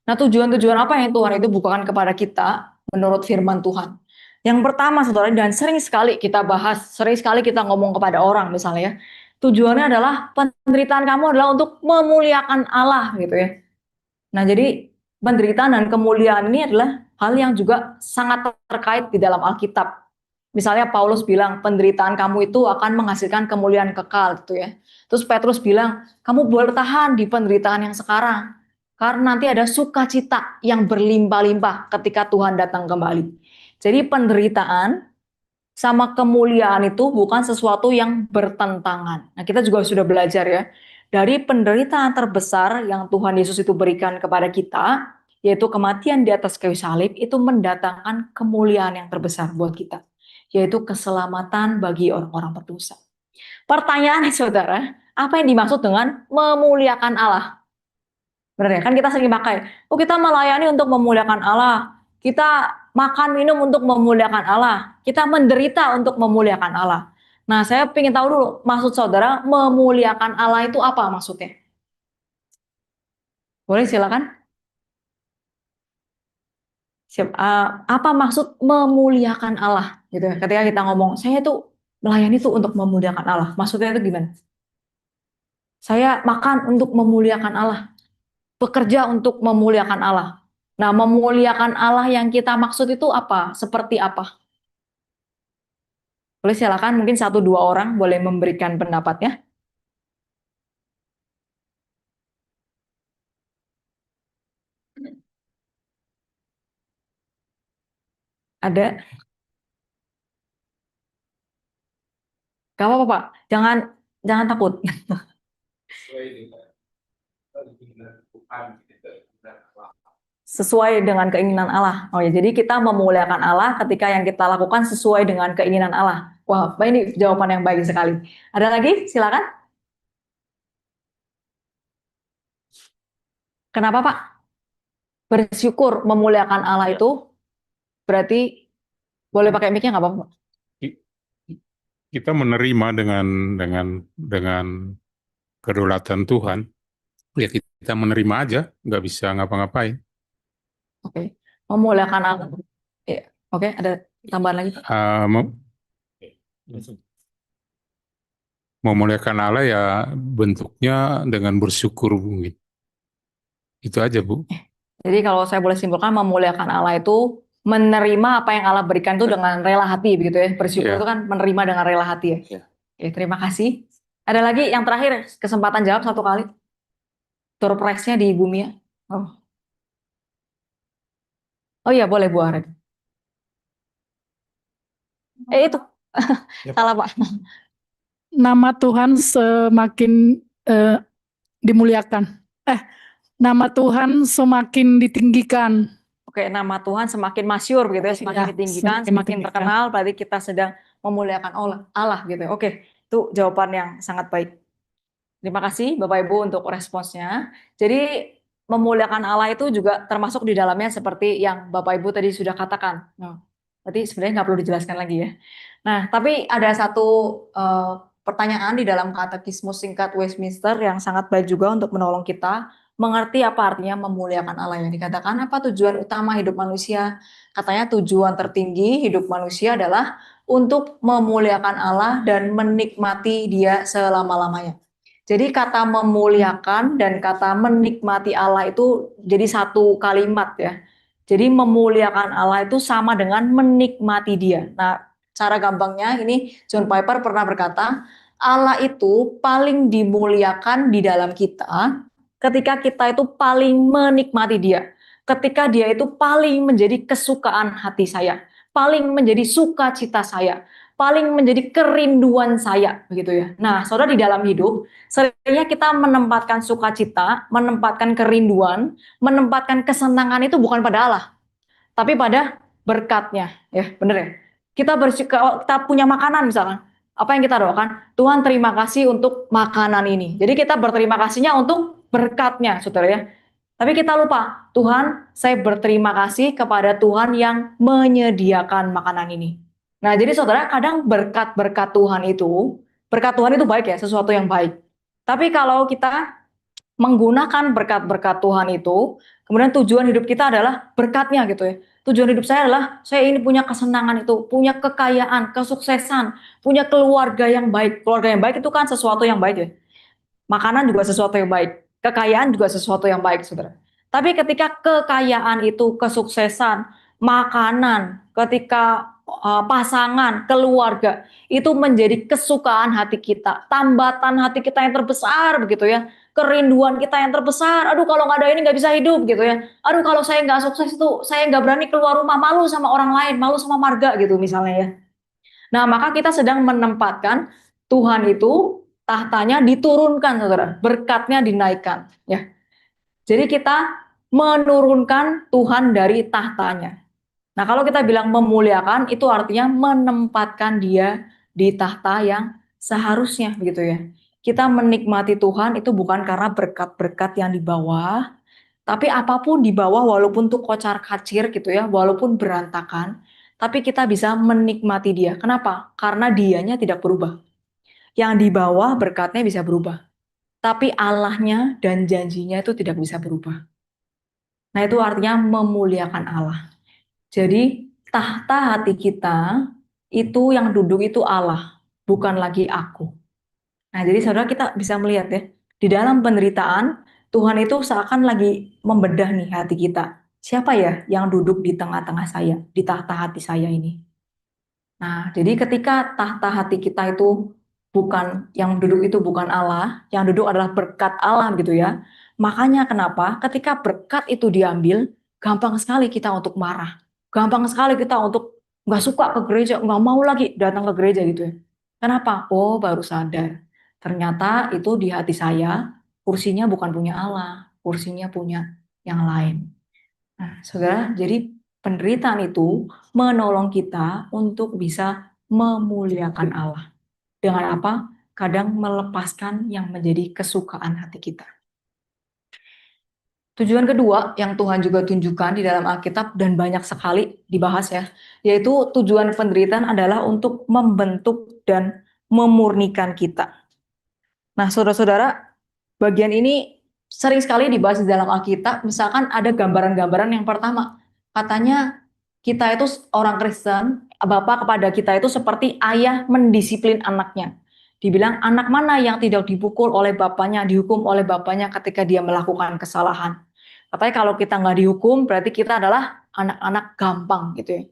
Nah, tujuan-tujuan apa yang Tuhan itu bukakan kepada kita menurut firman Tuhan? Yang pertama, saudara, dan sering sekali kita bahas, sering sekali kita ngomong kepada orang misalnya ya, tujuannya adalah penderitaan kamu adalah untuk memuliakan Allah gitu ya. Nah, jadi penderitaan dan kemuliaan ini adalah hal yang juga sangat terkait di dalam Alkitab. Misalnya Paulus bilang penderitaan kamu itu akan menghasilkan kemuliaan kekal gitu ya. Terus Petrus bilang kamu bertahan di penderitaan yang sekarang karena nanti ada sukacita yang berlimpah-limpah ketika Tuhan datang kembali. Jadi penderitaan sama kemuliaan itu bukan sesuatu yang bertentangan. Nah, kita juga sudah belajar ya, dari penderitaan terbesar yang Tuhan Yesus itu berikan kepada kita, yaitu kematian di atas kayu salib, itu mendatangkan kemuliaan yang terbesar buat kita, yaitu keselamatan bagi orang-orang berdosa. Pertanyaannya saudara, apa yang dimaksud dengan memuliakan Allah? Benar ya, kan kita sering pakai, oh kita melayani untuk memuliakan Allah, kita makan minum untuk memuliakan Allah, kita menderita untuk memuliakan Allah. Nah, saya ingin tahu dulu, maksud saudara memuliakan Allah itu apa maksudnya? Boleh silakan. Apa maksud memuliakan Allah? Gitu ya. Ketika kita ngomong, saya tuh melayani tuh untuk memuliakan Allah. Maksudnya itu gimana? Saya makan untuk memuliakan Allah, bekerja untuk memuliakan Allah. Nah, memuliakan Allah yang kita maksud itu apa? Seperti apa? Boleh silakan, mungkin satu dua orang boleh memberikan pendapatnya. Ada? Gak apa-apa, Pak. Jangan jangan takut. Sesuai dengan keinginan Allah. Oh ya, jadi kita memuliakan Allah ketika yang kita lakukan sesuai dengan keinginan Allah. Wah, ini jawaban yang baik sekali. Ada lagi? Silakan. Kenapa, Pak? Bersyukur memuliakan Allah itu berarti boleh pakai mic-nya nggak apa-apa, Pak? Kita menerima dengan kedaulatan Tuhan, ya kita menerima aja, nggak bisa ngapa-ngapain. Oke. Memuliakan Allah. Ya. Oke, ada tambahan lagi? Memuliakan Allah ya bentuknya dengan bersyukur, mungkin. Itu aja, Bu. Jadi kalau saya boleh simpulkan, memuliakan Allah itu menerima apa yang Allah berikan itu dengan rela hati, begitu ya. Bersyukur Ya. itu kan menerima dengan rela hati ya. Ya. Oke, terima kasih. Ada lagi yang terakhir, kesempatan jawab satu kali. Door prize-nya di bumi ya. Oh. Oh iya, boleh Bu Aret. Itu. Yep. Salah, Pak. Nama Tuhan semakin dimuliakan. Nama Tuhan semakin ditinggikan. Oke, nama Tuhan semakin masyur gitu ya, semakin Ya, ditinggikan, semakin semakin ditinggikan. terkenal, berarti kita sedang memuliakan Allah gitu ya. Oke, itu jawaban yang sangat baik. Terima kasih Bapak Ibu untuk responsnya. Jadi memuliakan Allah itu juga termasuk di dalamnya seperti yang Bapak Ibu tadi sudah katakan. Nah, berarti sebenarnya nggak perlu dijelaskan lagi ya. Nah, tapi ada satu pertanyaan di dalam katekismus singkat Westminster yang sangat baik juga untuk menolong kita mengerti apa artinya memuliakan Allah. Yang dikatakan apa tujuan utama hidup manusia? Katanya tujuan tertinggi hidup manusia adalah untuk memuliakan Allah dan menikmati Dia selama-lamanya. Jadi kata memuliakan dan kata menikmati Allah itu jadi satu kalimat ya. Jadi memuliakan Allah itu sama dengan menikmati Dia. Nah, cara gampangnya ini John Piper pernah berkata, Allah itu paling dimuliakan di dalam kita ketika kita itu paling menikmati Dia. Ketika Dia itu paling menjadi kesukaan hati saya, paling menjadi sukacita saya, paling menjadi kerinduan saya, begitu ya. Nah, saudara di dalam hidup seringnya kita menempatkan sukacita, menempatkan kerinduan, menempatkan kesenangan itu bukan pada Allah, tapi pada berkatnya, ya bener ya. Kita punya makanan misalnya, Apa yang kita doakan? Tuhan terima kasih untuk makanan ini. Jadi kita berterima kasihnya untuk berkatnya, saudara ya. Tapi kita lupa, Tuhan, saya berterima kasih kepada Tuhan yang menyediakan makanan ini. Nah, jadi saudara, kadang berkat Tuhan itu baik ya, sesuatu yang baik. Tapi kalau kita menggunakan berkat-berkat Tuhan itu, kemudian tujuan hidup kita adalah berkatnya gitu ya. Tujuan hidup saya adalah saya ini punya kesenangan itu, punya kekayaan, kesuksesan, punya keluarga yang baik. Keluarga yang baik itu kan sesuatu yang baik ya. Makanan juga sesuatu yang baik, kekayaan juga sesuatu yang baik, saudara. Tapi ketika kekayaan itu, kesuksesan, makanan, ketika pasangan, keluarga, itu menjadi kesukaan hati kita, tambatan hati kita yang terbesar begitu ya, kerinduan kita yang terbesar. Aduh kalau nggak ada ini nggak bisa hidup gitu ya. Aduh kalau saya nggak sukses itu, saya nggak berani keluar rumah, malu sama orang lain, malu sama marga gitu misalnya ya. Nah, maka kita sedang menempatkan Tuhan itu tahtanya diturunkan, saudara. Berkatnya dinaikkan. Ya. Jadi kita menurunkan Tuhan dari tahtanya. Nah, kalau kita bilang memuliakan, itu artinya menempatkan dia di tahta yang seharusnya, begitu ya. Kita menikmati Tuhan itu bukan karena berkat-berkat yang di bawah, tapi apapun di bawah, walaupun tuh kocar-kacir gitu ya, walaupun berantakan, tapi kita bisa menikmati dia. Kenapa? Karena dianya tidak berubah. Yang di bawah berkatnya bisa berubah. Tapi Allahnya dan janjinya itu tidak bisa berubah. Nah itu artinya memuliakan Allah. Jadi tahta hati kita itu yang duduk itu Allah, bukan lagi aku. Nah jadi saudara kita bisa melihat ya, di dalam penderitaan Tuhan itu seakan lagi membedah nih hati kita. Siapa ya yang duduk di tengah-tengah saya, di tahta hati saya ini? Nah, jadi ketika tahta hati kita itu bukan yang duduk itu bukan Allah, yang duduk adalah berkat Allah gitu ya. Makanya kenapa ketika berkat itu diambil, gampang sekali kita untuk marah. Gampang sekali kita untuk nggak suka ke gereja, nggak mau lagi datang ke gereja gitu ya. Kenapa? Oh, baru sadar. Ternyata itu di hati saya, kursinya bukan punya Allah, kursinya punya yang lain. Nah, saudara, jadi penderitaan itu menolong kita untuk bisa memuliakan Allah. Dengan apa? Kadang melepaskan yang menjadi kesukaan hati kita. Tujuan kedua yang Tuhan juga tunjukkan di dalam Alkitab dan banyak sekali dibahas ya, yaitu tujuan penderitaan adalah untuk membentuk dan memurnikan kita. Nah, saudara-saudara, bagian ini sering sekali dibahas di dalam Alkitab. Misalkan ada gambaran-gambaran yang pertama, katanya kita itu orang Kristen, Bapak kepada kita itu seperti ayah mendisiplin anaknya. Dibilang anak mana yang tidak dipukul oleh bapaknya, dihukum oleh bapaknya ketika dia melakukan kesalahan. Katanya kalau kita nggak dihukum, berarti kita adalah anak-anak gampang gitu ya.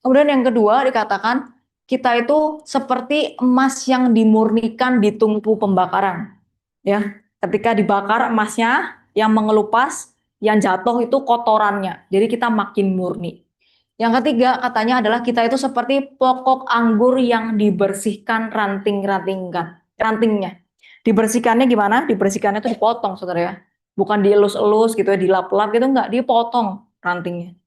Kemudian yang kedua dikatakan kita itu seperti emas yang dimurnikan di tungku pembakaran. Ya, ketika dibakar emasnya yang mengelupas, yang jatuh itu kotorannya. Jadi kita makin murni. Yang ketiga katanya adalah kita itu seperti pokok anggur yang dibersihkan rantingnya. Dibersihkannya gimana? Dibersihkannya itu dipotong, saudara ya. Bukan dielus-elus gitu ya, dilap-lap gitu enggak, dipotong rantingnya.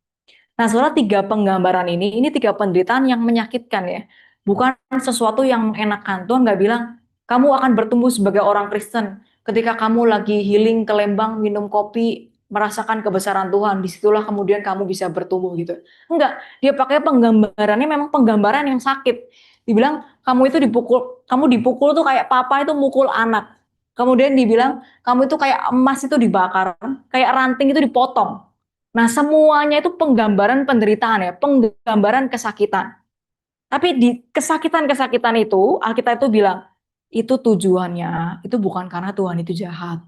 Nah, saudara, tiga penggambaran ini tiga penderitaan yang menyakitkan ya. Bukan sesuatu yang mengenakan. Tuhan nggak bilang, kamu akan bertumbuh sebagai orang Kristen. Ketika kamu lagi healing ke Lembang, minum kopi, merasakan kebesaran Tuhan, disitulah kemudian kamu bisa bertumbuh gitu. Enggak, dia pakai penggambarannya memang penggambaran yang sakit. Dibilang, kamu dipukul tuh kayak papa itu mukul anak. Kemudian dibilang, kamu itu kayak emas itu dibakar, kayak ranting itu dipotong. Nah, semuanya itu penggambaran penderitaan ya, penggambaran kesakitan. Tapi di kesakitan-kesakitan itu, Alkitab itu bilang, itu tujuannya, itu bukan karena Tuhan itu jahat.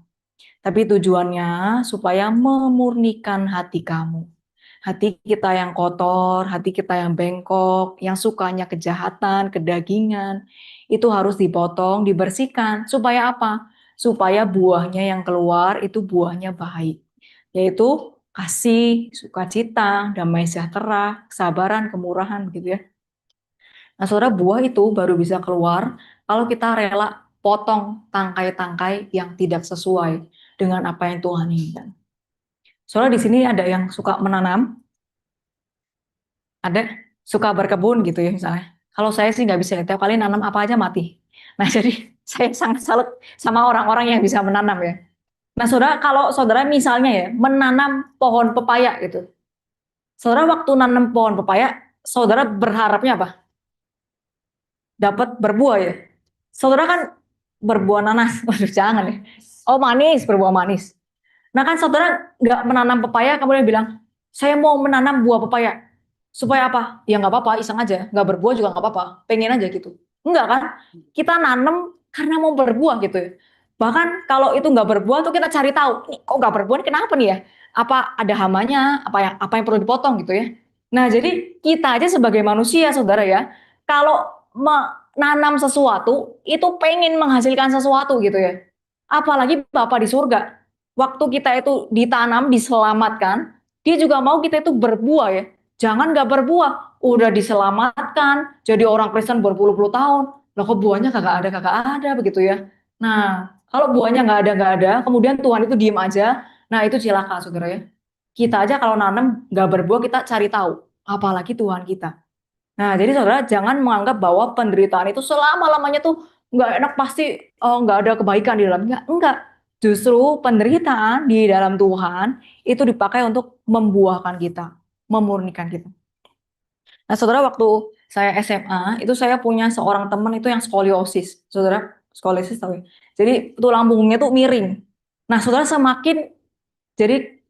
Tapi tujuannya supaya memurnikan hati kamu. Hati kita yang kotor, hati kita yang bengkok, yang sukanya kejahatan, kedagingan, itu harus dipotong, dibersihkan. Supaya apa? Supaya buahnya yang keluar itu buahnya baik. Yaitu kasih, sukacita, damai sejahtera, kesabaran, kemurahan gitu ya. Nah, saudara, buah itu baru bisa keluar kalau kita rela potong tangkai-tangkai yang tidak sesuai dengan apa yang Tuhan inginkan. Soalnya di sini ada yang suka menanam, ada suka berkebun gitu ya misalnya. Kalau saya sih nggak bisa, tiap kali nanam apa aja mati. Nah, jadi saya sangat salut sama orang-orang yang bisa menanam ya. Nah, saudara, kalau saudara misalnya ya menanam pohon pepaya gitu, saudara waktu nanam pohon pepaya, saudara berharapnya apa? Dapat berbuah ya. Saudara kan berbuah nanas, waduh jangan ya. Oh manis, berbuah manis. Nah kan saudara nggak menanam pepaya, kemudian bilang, saya mau menanam buah pepaya. Supaya apa? Ya nggak apa-apa, iseng aja. Nggak berbuah juga nggak apa-apa. Pengen aja gitu. Enggak kan? Kita nanam karena mau berbuah gitu ya. Bahkan kalau itu nggak berbuah tuh kita cari tahu, "Nih, kok nggak berbuah, ini kenapa nih ya? Apa ada hamanya? Apa yang perlu dipotong gitu ya?" Nah jadi kita aja sebagai manusia saudara ya, kalau menanam sesuatu itu pengen menghasilkan sesuatu gitu ya. Apalagi Bapak di surga. Waktu kita itu ditanam, diselamatkan, dia juga mau kita itu berbuah ya. Jangan nggak berbuah, udah diselamatkan, jadi orang Kristen berpuluh-puluh tahun, loh kok buahnya kagak ada begitu ya. Nah, kalau buahnya nggak ada, kemudian Tuhan itu diem aja, nah itu cilaka saudara ya. Kita aja kalau nanam nggak berbuah kita cari tahu, apalagi Tuhan kita. Nah, jadi saudara jangan menganggap bahwa penderitaan itu selama-lamanya tuh nggak enak pasti nggak ada kebaikan di dalamnya. Enggak. Justru penderitaan di dalam Tuhan itu dipakai untuk membuahkan kita, memurnikan kita. Nah, saudara waktu saya SMA itu saya punya seorang teman itu yang skoliosis. Saudara, skoliosis tahu ya? Jadi tulang punggungnya tuh miring. Nah, saudara semakin jadi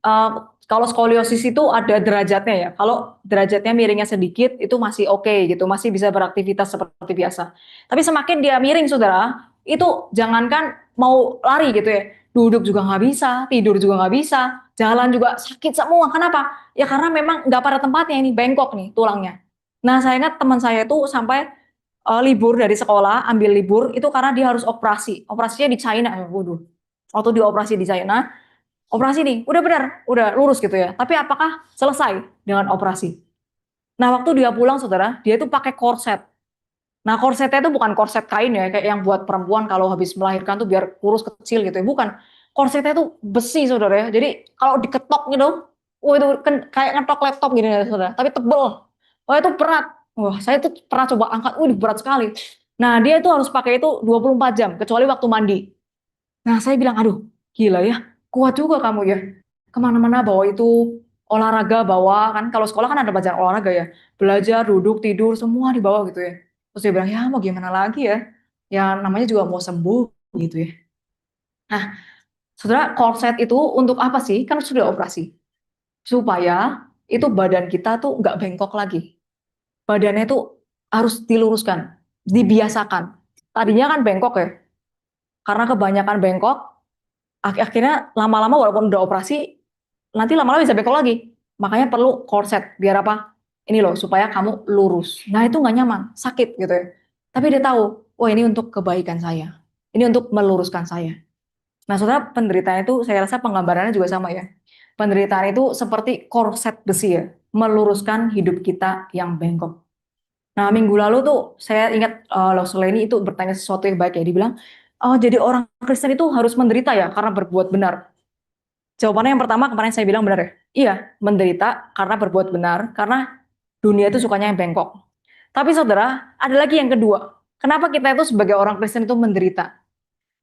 kalau skoliosis itu ada derajatnya ya. Kalau derajatnya miringnya sedikit itu masih oke gitu, masih bisa beraktivitas seperti biasa. Tapi semakin dia miring, saudara, itu jangankan mau lari gitu ya, duduk juga nggak bisa, tidur juga nggak bisa, jalan juga sakit semua. Kenapa? Ya karena memang nggak pada tempatnya ini, bengkok nih tulangnya. Nah saya ingat teman saya itu sampai libur dari sekolah, ambil libur itu karena dia harus operasi. Operasinya di China, waduh. Waktu dioperasi di China, operasi nih, udah benar, udah lurus gitu ya. Tapi apakah selesai dengan operasi? Nah, waktu dia pulang, saudara, dia itu pakai korset. Nah, korsetnya itu bukan korset kain ya, kayak yang buat perempuan kalau habis melahirkan tuh biar kurus kecil gitu ya. Bukan. Korsetnya itu besi, saudara ya. Jadi kalau diketok gitu, wah itu kan kayak ngetok laptop gini ya, saudara. Tapi tebel. Wah itu berat. Wah, saya tuh pernah coba angkat, wih berat sekali. Nah, dia itu harus pakai itu 24 jam, kecuali waktu mandi. Nah, saya bilang, aduh, gila ya, kuat juga kamu ya. Kemana-mana bawa itu, olahraga bawa, kan kalau sekolah kan ada pelajaran olahraga ya. Belajar, duduk, tidur, semua dibawa gitu ya. Terus dia bilang, ya mau gimana lagi ya. Ya namanya juga mau sembuh gitu ya. Nah, saudara, korset itu untuk apa sih? Kan sudah operasi. Supaya itu badan kita tuh nggak bengkok lagi. Badannya itu harus diluruskan, dibiasakan. Tadinya kan bengkok ya. Karena kebanyakan bengkok, akhirnya lama-lama walaupun udah operasi, nanti lama-lama bisa bengkok lagi. Makanya perlu korset, biar apa? Ini loh, supaya kamu lurus. Nah itu nggak nyaman, sakit gitu ya. Tapi dia tahu, oh ini untuk kebaikan saya. Ini untuk meluruskan saya. Nah saudara, penderitaan itu saya rasa penggambarannya juga sama ya. Penderitaan itu seperti korset besi ya, meluruskan hidup kita yang bengkok. Nah minggu lalu tuh saya ingat Loh Leni itu bertanya sesuatu yang baik ya. Dia bilang, oh jadi orang Kristen itu harus menderita ya karena berbuat benar. Jawabannya yang pertama kemarin saya bilang benar ya. Iya, menderita karena berbuat benar, karena dunia itu sukanya yang bengkok. Tapi saudara, ada lagi yang kedua. Kenapa kita itu sebagai orang Kristen itu menderita?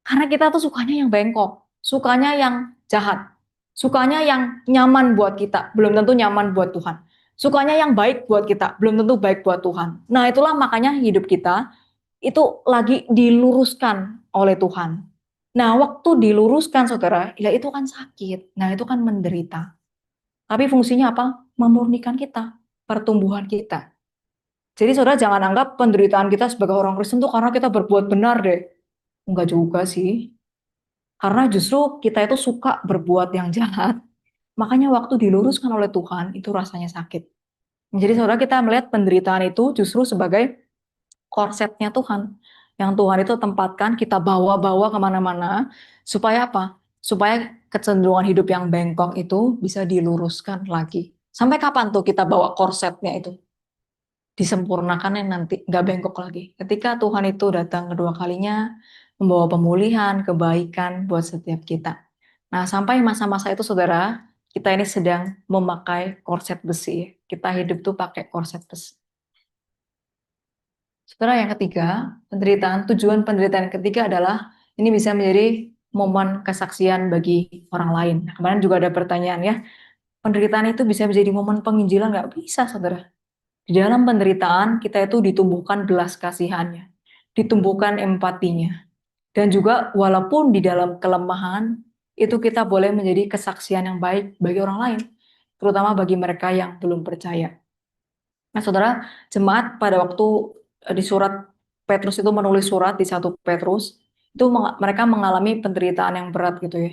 Karena kita tuh sukanya yang bengkok, sukanya yang jahat, sukanya yang nyaman buat kita, belum tentu nyaman buat Tuhan. Sukanya yang baik buat kita, belum tentu baik buat Tuhan. Nah itulah makanya hidup kita itu lagi diluruskan oleh Tuhan. Nah, waktu diluruskan, saudara, ya itu kan sakit. Nah, itu kan menderita. Tapi fungsinya apa? Memurnikan kita, pertumbuhan kita. Jadi, saudara, jangan anggap penderitaan kita sebagai orang Kristen itu karena kita berbuat benar deh. Enggak juga sih. Karena justru kita itu suka berbuat yang jahat. Makanya waktu diluruskan oleh Tuhan, itu rasanya sakit. Jadi, saudara, kita melihat penderitaan itu justru sebagai korsetnya Tuhan. Yang Tuhan itu tempatkan kita bawa-bawa kemana-mana. Supaya apa? Supaya kecenderungan hidup yang bengkok itu bisa diluruskan lagi. Sampai kapan tuh kita bawa korsetnya itu? Disempurnakannya nanti, nggak bengkok lagi. Ketika Tuhan itu datang kedua kalinya, membawa pemulihan, kebaikan buat setiap kita. Nah, sampai masa-masa itu saudara, kita ini sedang memakai korset besi. Kita hidup tuh pakai korset besi. Saudara, yang ketiga, tujuan penderitaan yang ketiga adalah ini bisa menjadi momen kesaksian bagi orang lain. Nah, kemarin juga ada pertanyaan ya, penderitaan itu bisa menjadi momen penginjilan? Nggak bisa, saudara. Di dalam penderitaan kita itu ditumbuhkan belas kasihannya, ditumbuhkan empatinya. Dan juga walaupun di dalam kelemahan, itu kita boleh menjadi kesaksian yang baik bagi orang lain, terutama bagi mereka yang belum percaya. Nah, saudara, jemaat pada waktu di surat Petrus itu menulis surat di 1 Petrus, itu mereka mengalami penderitaan yang berat gitu ya.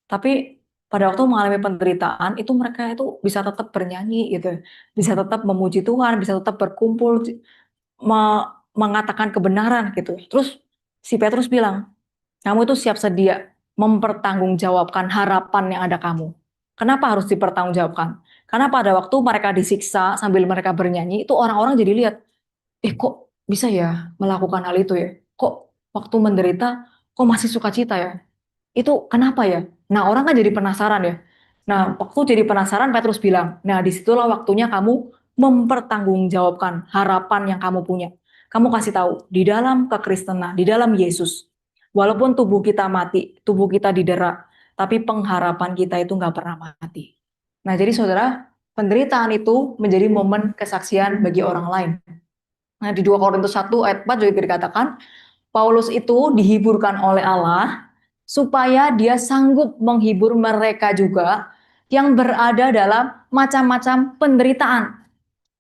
Tapi pada waktu mengalami penderitaan, itu mereka itu bisa tetap bernyanyi gitu ya. Bisa tetap memuji Tuhan, bisa tetap berkumpul, mengatakan kebenaran gitu. Terus si Petrus bilang, kamu itu siap sedia mempertanggungjawabkan harapan yang ada kamu. Kenapa harus dipertanggungjawabkan? Karena pada waktu mereka disiksa sambil mereka bernyanyi, itu orang-orang jadi lihat, kok bisa ya melakukan hal itu ya? Kok waktu menderita, kok masih sukacita ya? Itu kenapa ya? Nah, orang kan jadi penasaran ya. Nah, waktu jadi penasaran, Petrus bilang, nah disitulah waktunya kamu mempertanggungjawabkan harapan yang kamu punya. Kamu kasih tahu, di dalam kekristenan, di dalam Yesus, walaupun tubuh kita mati, tubuh kita didera, tapi pengharapan kita itu nggak pernah mati. Nah, jadi saudara, penderitaan itu menjadi momen kesaksian bagi orang lain. Nah, di 2 Korintus 1 ayat 4 juga dikatakan, Paulus itu dihiburkan oleh Allah supaya dia sanggup menghibur mereka juga yang berada dalam macam-macam penderitaan.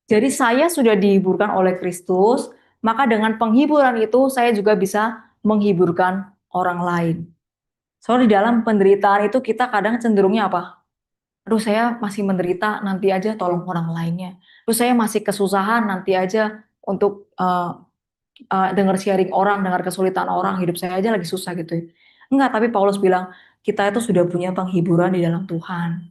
Jadi saya sudah dihiburkan oleh Kristus, maka dengan penghiburan itu saya juga bisa menghiburkan orang lain. Soalnya di dalam penderitaan itu kita kadang cenderungnya apa? Aduh, saya masih menderita, nanti aja tolong orang lainnya. Terus saya masih kesusahan, nanti aja untuk dengar sharing orang, dengar kesulitan orang, hidup saya aja lagi susah gitu ya. Enggak, tapi Paulus bilang, kita itu sudah punya penghiburan di dalam Tuhan.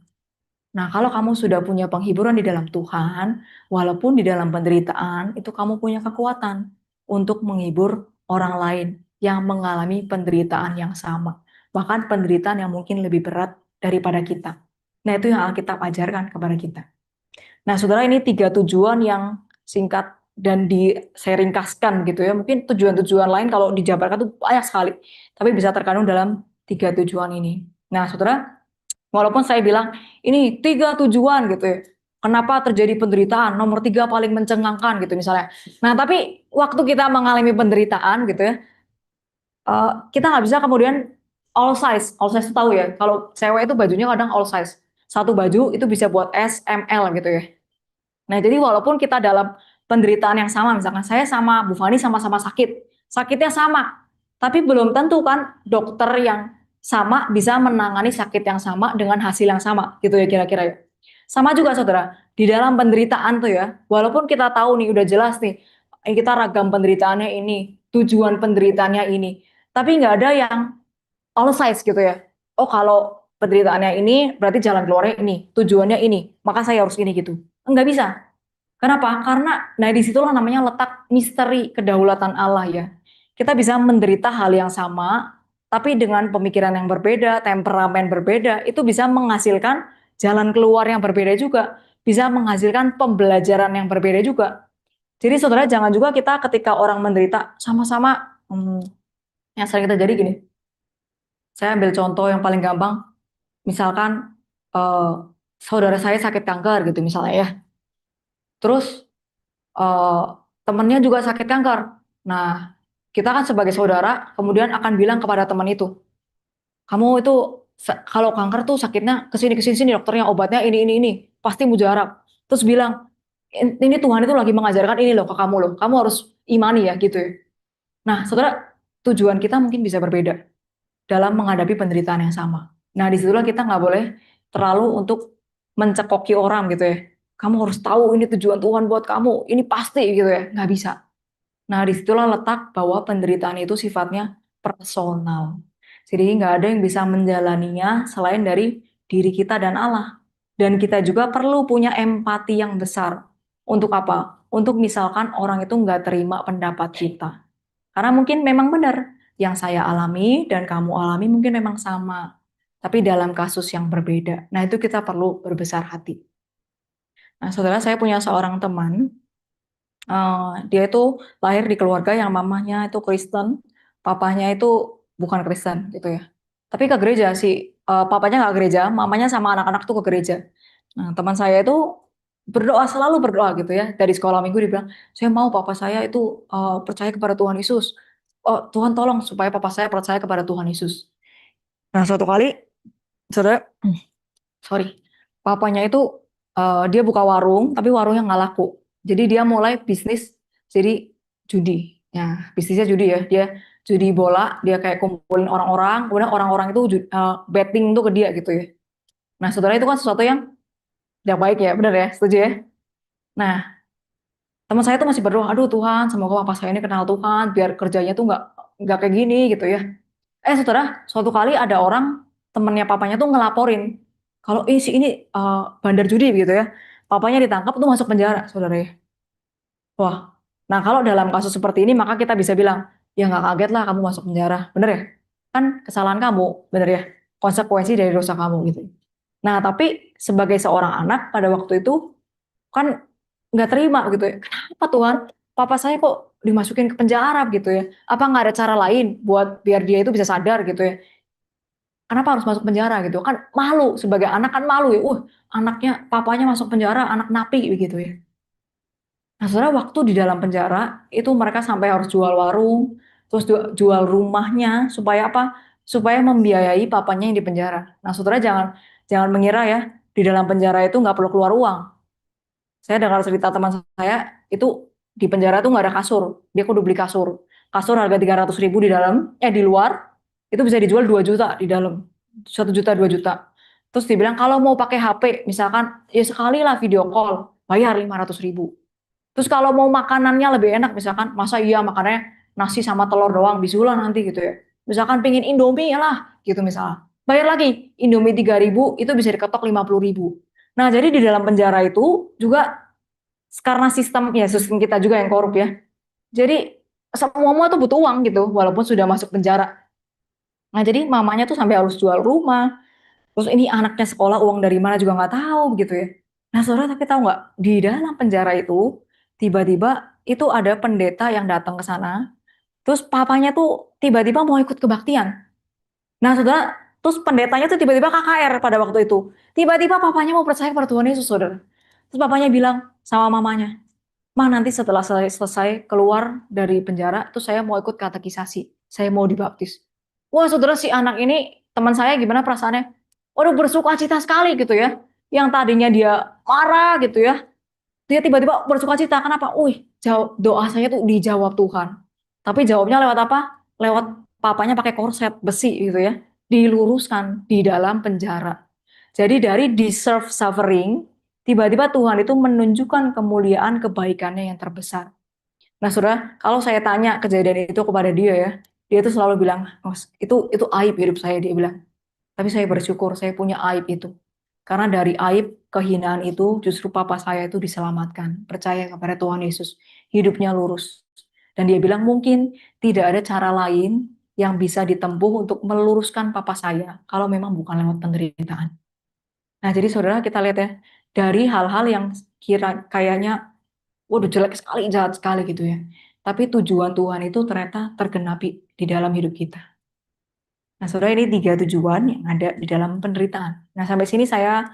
Nah, kalau kamu sudah punya penghiburan di dalam Tuhan, walaupun di dalam penderitaan, itu kamu punya kekuatan untuk menghibur orang lain yang mengalami penderitaan yang sama. Bahkan penderitaan yang mungkin lebih berat daripada kita. Nah, itu yang Alkitab ajarkan kepada kita. Nah, saudara, ini 3 tujuan yang singkat dan saya ringkaskan gitu ya. Mungkin tujuan-tujuan lain kalau dijabarkan itu banyak sekali, tapi bisa terkandung dalam 3 tujuan ini. Nah, saudara, walaupun saya bilang ini 3 tujuan gitu ya. Kenapa terjadi penderitaan? Nomor 3 paling mencengangkan gitu misalnya. Nah, tapi waktu kita mengalami penderitaan gitu ya, kita nggak bisa kemudian all size. All size itu tahu ya. Kalau cewek itu bajunya kadang all size. Satu baju itu bisa buat S, M, L gitu ya. Nah, jadi walaupun kita dalam penderitaan yang sama, misalkan saya sama Bu Fani sama-sama sakit, sakitnya sama, tapi belum tentu kan dokter yang sama bisa menangani sakit yang sama dengan hasil yang sama, gitu ya kira-kira ya. Sama juga saudara, di dalam penderitaan tuh ya, walaupun kita tahu nih udah jelas nih, kita ragam penderitaannya ini, tujuan penderitaannya ini, tapi nggak ada yang all size gitu ya. Oh, kalau penderitaannya ini berarti jalan keluarnya ini, tujuannya ini, maka saya harus ini gitu. Enggak bisa. Kenapa? Karena nah disitulah namanya letak misteri kedaulatan Allah ya. Kita bisa menderita hal yang sama, tapi dengan pemikiran yang berbeda, temperamen berbeda, itu bisa menghasilkan jalan keluar yang berbeda juga. Bisa menghasilkan pembelajaran yang berbeda juga. Jadi saudara jangan juga kita ketika orang menderita sama-sama, yang sering terjadi gini. Saya ambil contoh yang paling gampang, misalkan eh, saudara saya sakit kanker gitu misalnya ya. Terus eh, temennya juga sakit kanker. Nah, kita kan sebagai saudara kemudian akan bilang kepada teman itu, kamu itu kalau kanker tuh sakitnya kesini kesini sini dokternya obatnya ini pasti mujarab. Terus bilang ini Tuhan itu lagi mengajarkan ini loh ke kamu harus imani ya gitu ya. Nah, saudara, tujuan kita mungkin bisa berbeda dalam menghadapi penderitaan yang sama. Nah, disitulah kita nggak boleh terlalu untuk mencekoki orang gitu ya. Kamu harus tahu ini tujuan Tuhan buat kamu, ini pasti gitu ya. Nggak bisa. Nah, disitulah letak bahwa penderitaan itu sifatnya personal. Jadi nggak ada yang bisa menjalaninya selain dari diri kita dan Allah. Dan kita juga perlu punya empati yang besar. Untuk apa? Untuk misalkan orang itu nggak terima pendapat kita. Karena mungkin memang benar, yang saya alami dan kamu alami mungkin memang sama. Tapi dalam kasus yang berbeda. Nah, itu kita perlu berbesar hati. Nah, saudara, saya punya seorang teman Dia itu lahir di keluarga yang mamanya itu Kristen, papanya itu bukan Kristen gitu ya. Tapi ke gereja sih, papanya nggak gereja, mamanya sama anak-anak tuh ke gereja. Nah, teman saya itu berdoa, selalu berdoa gitu ya. Dari sekolah minggu dia bilang, saya mau papa saya itu percaya kepada Tuhan Yesus. Oh, Tuhan tolong supaya papa saya percaya kepada Tuhan Yesus. Nah, suatu kali, saudara, sorry, papanya itu dia buka warung, tapi warungnya nggak laku. Jadi dia mulai bisnis, jadi judi. Ya, bisnisnya judi ya. Dia judi bola, dia kayak kumpulin orang-orang, kemudian orang-orang itu betting tuh ke dia gitu ya. Nah, saudara itu kan sesuatu yang tidak baik ya, benar ya, setuju ya? Nah, teman saya tuh masih berdoa, aduh Tuhan, semoga papa saya ini kenal Tuhan, biar kerjanya tuh nggak kayak gini gitu ya. Saudara, suatu kali ada orang temennya papanya tuh ngelaporin kalau si ini bandar judi gitu ya. Papanya ditangkap tuh masuk penjara, saudara ya. Wah, nah kalau dalam kasus seperti ini maka kita bisa bilang, ya nggak kaget lah kamu masuk penjara, bener ya? Kan kesalahan kamu, bener ya? Konsekuensi dari dosa kamu gitu. Nah, tapi sebagai seorang anak pada waktu itu kan nggak terima gitu ya. Kenapa Tuhan? Papa saya kok dimasukin ke penjara gitu ya? Apa nggak ada cara lain buat biar dia itu bisa sadar gitu ya? Kenapa harus masuk penjara gitu? Kan malu sebagai anak kan malu ya. Anaknya papanya masuk penjara, anak napi begitu ya. Nah, saudara waktu di dalam penjara itu mereka sampai harus jual warung, terus jual rumahnya supaya apa? Supaya membiayai papanya yang di penjara. Nah, saudara jangan jangan mengira ya di dalam penjara itu nggak perlu keluar uang. Saya dengar cerita teman saya itu di penjara tuh nggak ada kasur, dia kudu beli kasur. Kasur harga 300.000 di dalam, di luar itu bisa dijual 2 juta di dalam, 1 juta 2 juta. Terus dibilang kalau mau pakai HP, misalkan ya sekali lah video call, bayar 500.000. Terus kalau mau makanannya lebih enak, misalkan masa iya makannya nasi sama telur doang, bisulah nanti gitu ya. Misalkan pingin Indomie ya lah, gitu misalnya. Bayar lagi, Indomie 3.000 itu bisa diketok 50.000. Nah, jadi di dalam penjara itu juga karena sistem kita juga yang korup ya. Jadi semua tuh butuh uang gitu, walaupun sudah masuk penjara. Nah, jadi mamanya tuh sampai harus jual rumah. Terus ini anaknya sekolah uang dari mana juga nggak tahu gitu ya. Nah, saudara tapi tahu nggak di dalam penjara itu tiba-tiba itu ada pendeta yang datang ke sana. Terus papanya tuh tiba-tiba mau ikut kebaktian. Nah, saudara, terus pendetanya tuh tiba-tiba KKR pada waktu itu. Tiba-tiba papanya mau percaya kepada Tuhan Yesus, saudara. Terus papanya bilang sama mamanya, "Mah, nanti setelah saya selesai keluar dari penjara, tuh saya mau ikut katekisasi. Saya mau dibaptis." Wah, saudara, si anak ini, teman saya gimana perasaannya? Waduh, bersuka cita sekali gitu ya. Yang tadinya dia marah gitu ya. Dia tiba-tiba bersuka cita. Kenapa? Doa saya tuh dijawab Tuhan. Tapi jawabnya lewat apa? Lewat papanya pakai korset besi gitu ya. Diluruskan di dalam penjara. Jadi dari deserve suffering, tiba-tiba Tuhan itu menunjukkan kemuliaan kebaikannya yang terbesar. Nah, saudara, kalau saya tanya kejadian itu kepada dia ya, dia tuh selalu bilang, "Oh, itu aib hidup saya," dia bilang. Tapi saya bersyukur saya punya aib itu. Karena dari aib kehinaan itu justru papa saya itu diselamatkan. Percaya kepada Tuhan Yesus. Hidupnya lurus. Dan dia bilang mungkin tidak ada cara lain yang bisa ditempuh untuk meluruskan papa saya kalau memang bukan lewat penderitaan. Nah, jadi saudara kita lihat ya, dari hal-hal yang kayaknya waduh jelek sekali, jahat sekali gitu ya. Tapi tujuan Tuhan itu ternyata tergenapi di dalam hidup kita. Nah, saudara ini 3 tujuan yang ada di dalam penderitaan. Nah, sampai sini saya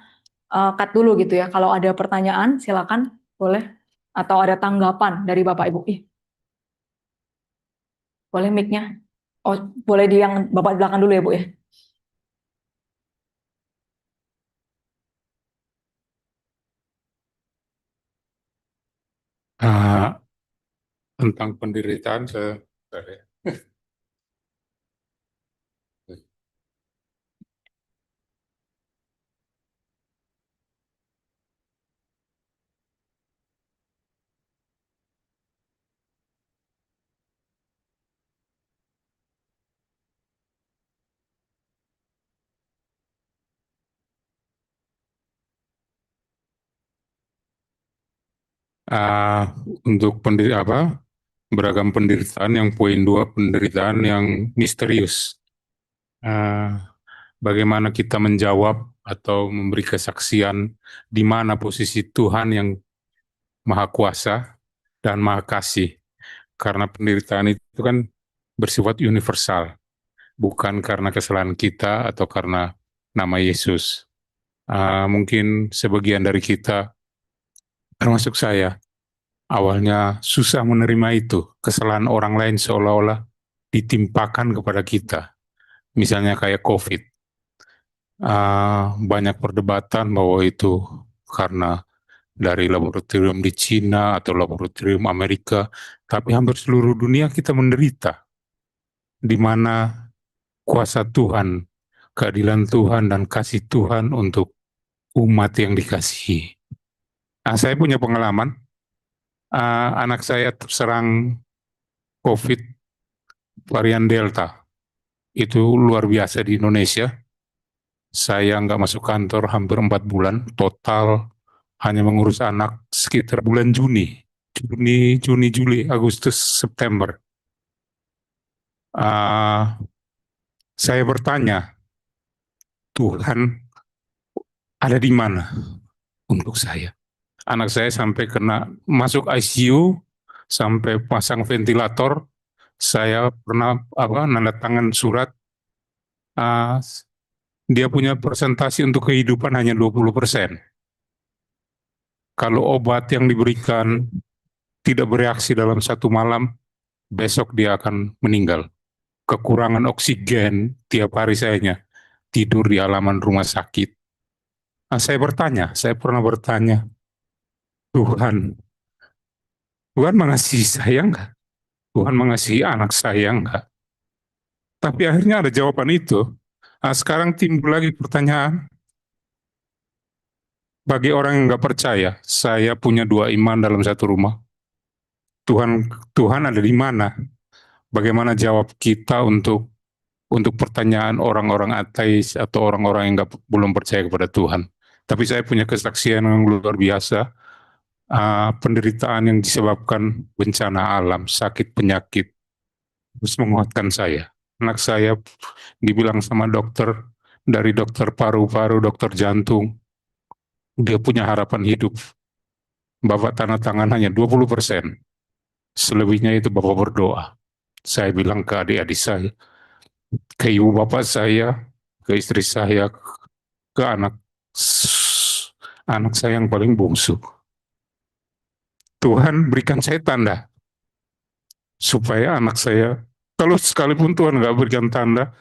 cut dulu gitu ya. Kalau ada pertanyaan silakan boleh atau ada tanggapan dari Bapak Ibu. Boleh mic-nya. Oh, boleh di yang Bapak di belakang dulu ya, Bu ya. Ah, tentang penderitaan saya, ah, untuk beragam penderitaan, yang poin 2 penderitaan yang misterius. Bagaimana kita menjawab atau memberi kesaksian di mana posisi Tuhan yang Maha Kuasa dan Maha Kasih. Karena penderitaan itu kan bersifat universal, bukan karena kesalahan kita atau karena nama Yesus. Mungkin sebagian dari kita, termasuk saya, awalnya susah menerima itu, kesalahan orang lain seolah-olah ditimpakan kepada kita. Misalnya kayak COVID. Banyak perdebatan bahwa itu karena dari laboratorium di Cina atau laboratorium Amerika, tapi hampir seluruh dunia kita menderita, di mana kuasa Tuhan, keadilan Tuhan, dan kasih Tuhan untuk umat yang dikasihi. Saya punya pengalaman, anak saya terserang COVID varian Delta. Itu luar biasa di Indonesia. Saya nggak masuk kantor hampir 4 bulan, total hanya mengurus anak sekitar bulan Juni, Juli, Agustus, September. Saya bertanya, Tuhan ada di mana untuk saya? Anak saya sampai kena masuk ICU, sampai pasang ventilator. Saya pernah nanda tangan surat, dia punya presentasi untuk kehidupan hanya 20%. Kalau obat yang diberikan tidak bereaksi dalam 1 malam, besok dia akan meninggal. Kekurangan oksigen tiap hari saya tidur di halaman rumah sakit. Saya pernah bertanya, Tuhan, Tuhan mengasihi saya enggak? Tuhan mengasihi anak saya enggak? Tapi akhirnya ada jawaban itu. Sekarang timbul lagi pertanyaan, bagi orang yang nggak percaya, saya punya 2 iman dalam satu rumah. Tuhan ada di mana? Bagaimana jawab kita untuk pertanyaan orang-orang ateis atau orang-orang yang belum percaya kepada Tuhan? Tapi saya punya kesaksian yang luar biasa, penderitaan yang disebabkan bencana alam, sakit penyakit, terus menguatkan saya. Anak saya dibilang sama dokter, dari dokter paru-paru, dokter jantung, dia punya harapan hidup. Bapak tanda tangan hanya 20%. Selebihnya itu Bapak berdoa. Saya bilang ke adik-adik saya, ke ibu bapak saya, ke istri saya, ke anak saya yang paling bungsu. Tuhan berikan saya tanda, supaya anak saya, kalau sekalipun Tuhan nggak berikan tanda,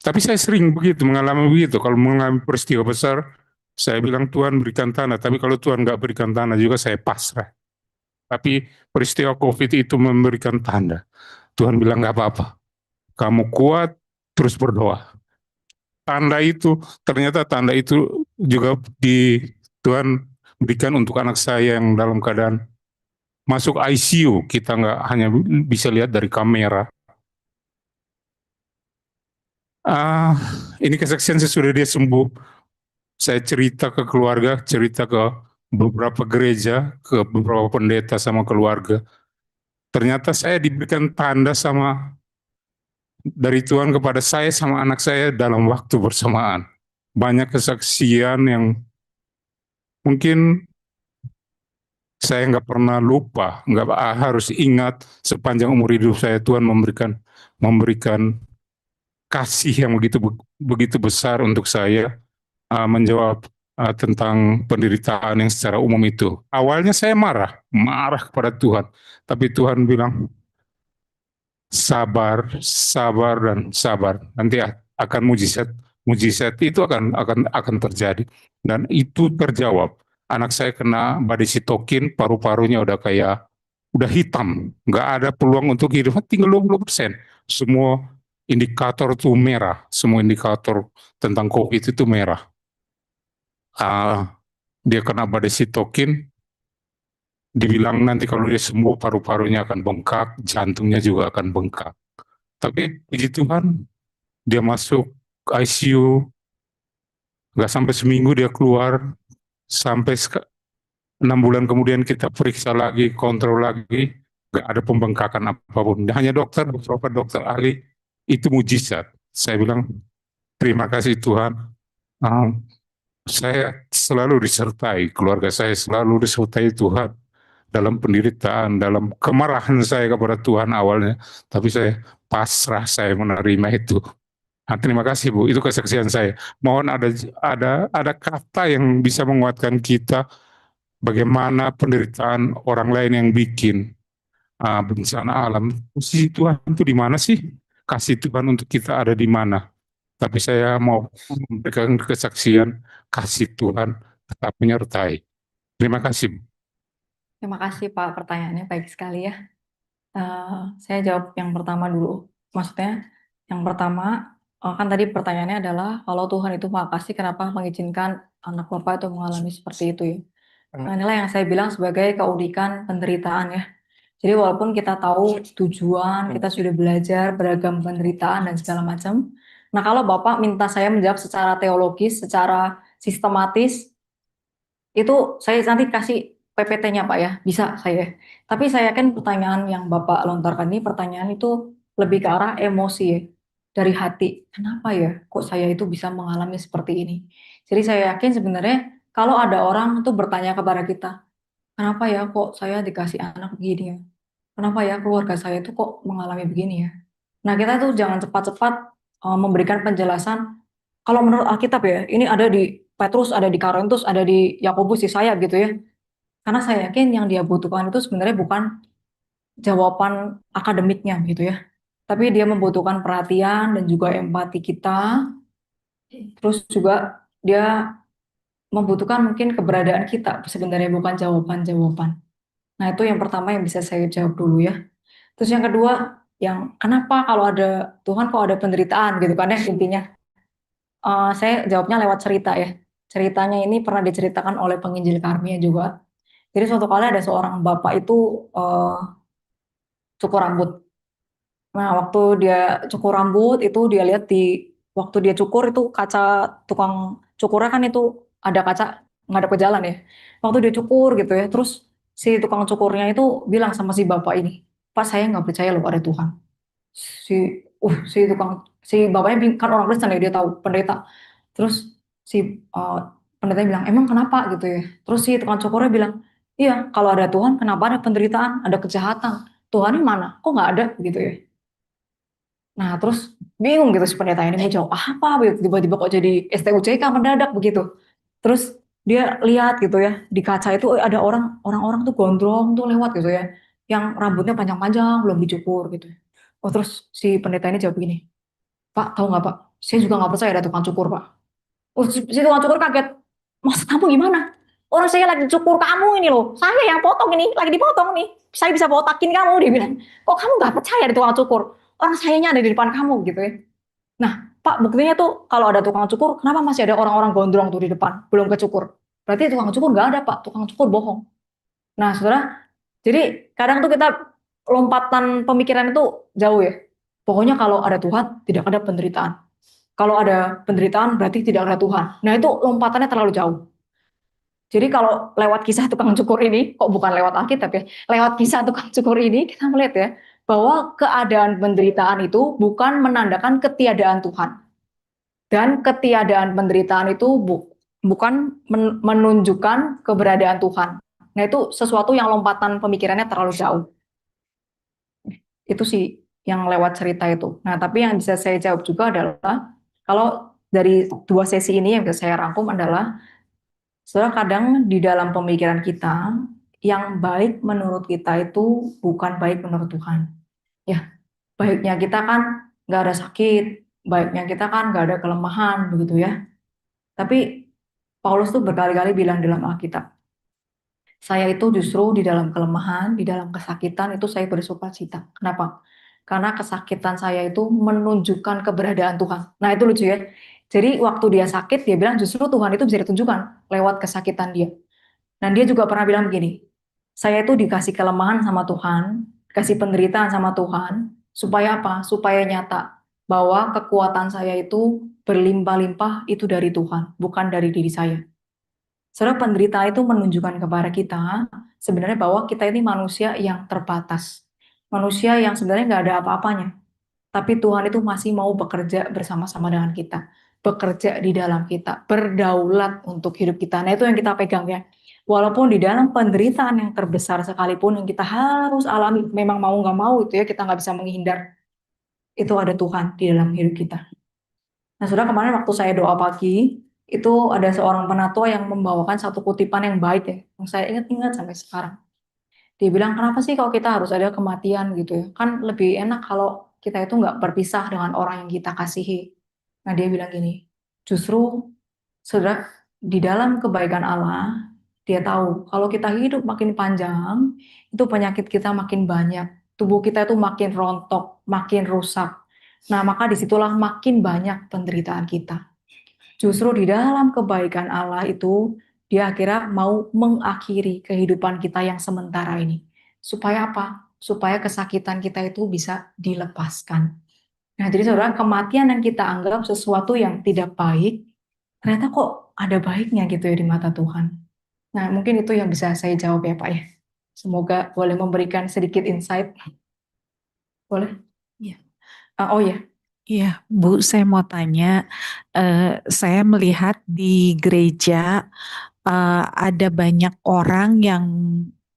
tapi saya sering begitu, mengalami begitu. Kalau mengalami peristiwa besar, saya bilang Tuhan berikan tanda, tapi kalau Tuhan nggak berikan tanda juga saya pasrah. Tapi peristiwa COVID itu memberikan tanda. Tuhan bilang nggak apa-apa, kamu kuat, terus berdoa. Ternyata tanda itu juga Tuhan berikan untuk anak saya yang dalam keadaan masuk ICU. Kita nggak hanya bisa lihat dari kamera. Ini kesaksian sesudah dia sembuh. Saya cerita ke keluarga, cerita ke beberapa gereja, ke beberapa pendeta sama keluarga. Ternyata saya diberikan tanda dari Tuhan kepada saya sama anak saya dalam waktu bersamaan. Banyak kesaksian yang mungkin saya nggak pernah lupa, nggak harus ingat sepanjang umur hidup saya. Tuhan memberikan kasih yang begitu besar untuk saya, menjawab tentang penderitaan yang secara umum itu. Awalnya saya marah kepada Tuhan, tapi Tuhan bilang sabar, sabar dan sabar. Nanti akan mujizat itu akan terjadi, dan itu terjawab. Anak saya kena badai sitokin, paru-parunya udah hitam, nggak ada peluang untuk hidup, tinggal 20%. Semua indikator itu merah, semua indikator tentang COVID itu merah. Dia kena badai sitokin, dibilang nanti kalau dia sembuh paru-parunya akan bengkak, jantungnya juga akan bengkak. Tapi puji Tuhan, dia masuk ICU, nggak sampai seminggu dia keluar, sampai 6 bulan kemudian kita periksa lagi, kontrol lagi, nggak ada pembengkakan apapun. Hanya dokter ahli, itu mujizat. Saya bilang, terima kasih Tuhan. Saya selalu disertai, keluarga saya selalu disertai Tuhan. dalam penderitaan, dalam kemarahan saya kepada Tuhan awalnya, tapi saya pasrah, saya menerima itu. Nah, terima kasih Bu, itu kesaksian saya. Mohon ada kata yang bisa menguatkan kita bagaimana penderitaan orang lain yang bikin bencana alam. Posisi Tuhan itu di mana sih? Kasih Tuhan untuk kita ada di mana? Tapi saya mau memberikan kesaksian kasih Tuhan tetap menyertai. Terima kasih. Terima kasih Pak, pertanyaannya baik sekali ya. Saya jawab yang pertama dulu. Maksudnya, yang pertama, kan tadi pertanyaannya adalah, kalau Tuhan itu Maha Kasih, kenapa mengizinkan anak Bapak itu mengalami seperti itu ya? Nah, inilah yang saya bilang sebagai keunikan penderitaan ya. Jadi walaupun kita tahu tujuan, kita sudah belajar beragam penderitaan dan segala macam. Nah, kalau Bapak minta saya menjawab secara teologis, secara sistematis, itu saya nanti kasih PPT-nya Pak ya, bisa saya. Tapi saya yakin pertanyaan yang Bapak lontarkan ini pertanyaan itu lebih ke arah emosi ya, dari hati. Kenapa ya kok saya itu bisa mengalami seperti ini? Jadi saya yakin sebenarnya kalau ada orang itu bertanya kepada kita, kenapa ya kok saya dikasih anak begini ya? Kenapa ya keluarga saya itu kok mengalami begini ya? Nah, kita tuh jangan cepat-cepat memberikan penjelasan. Kalau menurut Alkitab ya, ini ada di Petrus, ada di Korintus, ada di Yakobus, di saya gitu ya. Karena saya yakin yang dia butuhkan itu sebenarnya bukan jawaban akademiknya gitu ya. Tapi dia membutuhkan perhatian dan juga empati kita. Terus juga dia membutuhkan mungkin keberadaan kita sebenarnya bukan jawaban-jawaban. Nah, itu yang pertama yang bisa saya jawab dulu ya. Terus yang kedua, yang kenapa kalau ada Tuhan kok ada penderitaan gitu kan ya intinya. Saya jawabnya lewat cerita ya. Ceritanya ini pernah diceritakan oleh penginjil Karmia juga. Jadi suatu kali ada seorang bapak itu cukur rambut. Nah, waktu dia cukur rambut itu dia lihat di waktu dia cukur itu kaca tukang cukurnya kan itu ada kaca ngadep ke jalan ya. Waktu dia cukur gitu ya, terus si tukang cukurnya itu bilang sama si bapak ini, Pak saya nggak percaya loh ada Tuhan. Si bapaknya kan orang Kristen ya dia tahu pendeta. Terus si pendetanya bilang emang kenapa gitu ya. Terus si tukang cukurnya bilang iya kalau ada Tuhan kenapa ada penderitaan ada kejahatan Tuhannya mana kok nggak ada gitu ya. Nah terus bingung gitu si pendeta ini mau jawab apa gitu tiba-tiba kok jadi STUJK mendadak begitu. Terus dia lihat gitu ya di kaca itu ada orang-orang tuh gondrong tuh lewat gitu ya yang rambutnya panjang-panjang belum dicukur gitu. Oh terus si pendeta ini jawab begini, Pak tahu nggak Pak, saya juga nggak percaya ada tukang cukur Pak. Oh si tukang cukur kaget, maksud kamu gimana? Orang saya lagi cukur kamu ini loh, saya yang potong ini, lagi dipotong nih, saya bisa botakin kamu, dia bilang. Kok kamu nggak percaya ada tukang cukur? Orang sayanya ada di depan kamu gitu ya. Nah Pak buktinya tuh kalau ada tukang cukur, kenapa masih ada orang-orang gondrong tuh di depan, belum kecukur? Berarti tukang cukur nggak ada Pak, tukang cukur bohong. Nah saudara, jadi kadang tuh kita lompatan pemikiran itu jauh ya. Pokoknya kalau ada Tuhan, tidak ada penderitaan. Kalau ada penderitaan, berarti tidak ada Tuhan. Nah itu lompatannya terlalu jauh. Jadi kalau lewat kisah tukang cukur ini, kok bukan lewat Alkitab ya, lewat kisah tukang cukur ini, kita melihat ya, bahwa keadaan penderitaan itu bukan menandakan ketiadaan Tuhan. Dan ketiadaan penderitaan itu bukan menunjukkan keberadaan Tuhan. Nah itu sesuatu yang lompatan pemikirannya terlalu jauh. Itu sih yang lewat cerita itu. Nah tapi yang bisa saya jawab juga adalah, kalau dari dua sesi ini yang bisa saya rangkum adalah, saudara kadang di dalam pemikiran kita, yang baik menurut kita itu bukan baik menurut Tuhan. Ya, baiknya kita kan nggak ada sakit, baiknya kita kan nggak ada kelemahan, begitu ya. Tapi Paulus tuh berkali-kali bilang dalam Alkitab, saya itu justru di dalam kelemahan, di dalam kesakitan itu saya bersukacita. Kenapa? Karena kesakitan saya itu menunjukkan keberadaan Tuhan. Nah itu lucu ya. Jadi waktu dia sakit, dia bilang justru Tuhan itu bisa ditunjukkan lewat kesakitan dia. Dan dia juga pernah bilang begini, saya itu dikasih kelemahan sama Tuhan, dikasih penderitaan sama Tuhan, supaya apa? Supaya nyata bahwa kekuatan saya itu berlimpah-limpah itu dari Tuhan, bukan dari diri saya. Saudara, penderitaan itu menunjukkan kepada kita sebenarnya bahwa kita ini manusia yang terbatas. Manusia yang sebenarnya nggak ada apa-apanya. Tapi Tuhan itu masih mau bekerja bersama-sama dengan kita. bekerja di dalam kita, berdaulat untuk hidup kita. Nah, itu yang kita pegang ya. Walaupun di dalam penderitaan yang terbesar sekalipun yang kita harus alami, memang mau nggak mau itu ya, kita nggak bisa menghindar. Itu ada Tuhan di dalam hidup kita. Nah, sudah kemarin waktu saya doa pagi, itu ada seorang penatua yang membawakan satu kutipan yang baik ya, yang saya ingat-ingat sampai sekarang. Dia bilang, kenapa sih kalau kita harus ada kematian gitu ya? Kan lebih enak kalau kita itu nggak berpisah dengan orang yang kita kasihi. Nah, dia bilang gini, justru saudara, di dalam kebaikan Allah, dia tahu kalau kita hidup makin panjang, itu penyakit kita makin banyak. Tubuh kita itu makin rontok, makin rusak. Nah, maka disitulah makin banyak penderitaan kita. Justru di dalam kebaikan Allah itu, dia akhirnya mau mengakhiri kehidupan kita yang sementara ini. Supaya apa? Supaya kesakitan kita itu bisa dilepaskan. Nah, jadi saudara, kematian yang kita anggap sesuatu yang tidak baik, ternyata kok ada baiknya gitu ya di mata Tuhan. Nah, mungkin itu yang bisa saya jawab ya Pak ya. Semoga boleh memberikan sedikit insight. Boleh? Iya. Oh ya, Iya, Bu, saya mau tanya, saya melihat di gereja ada banyak orang yang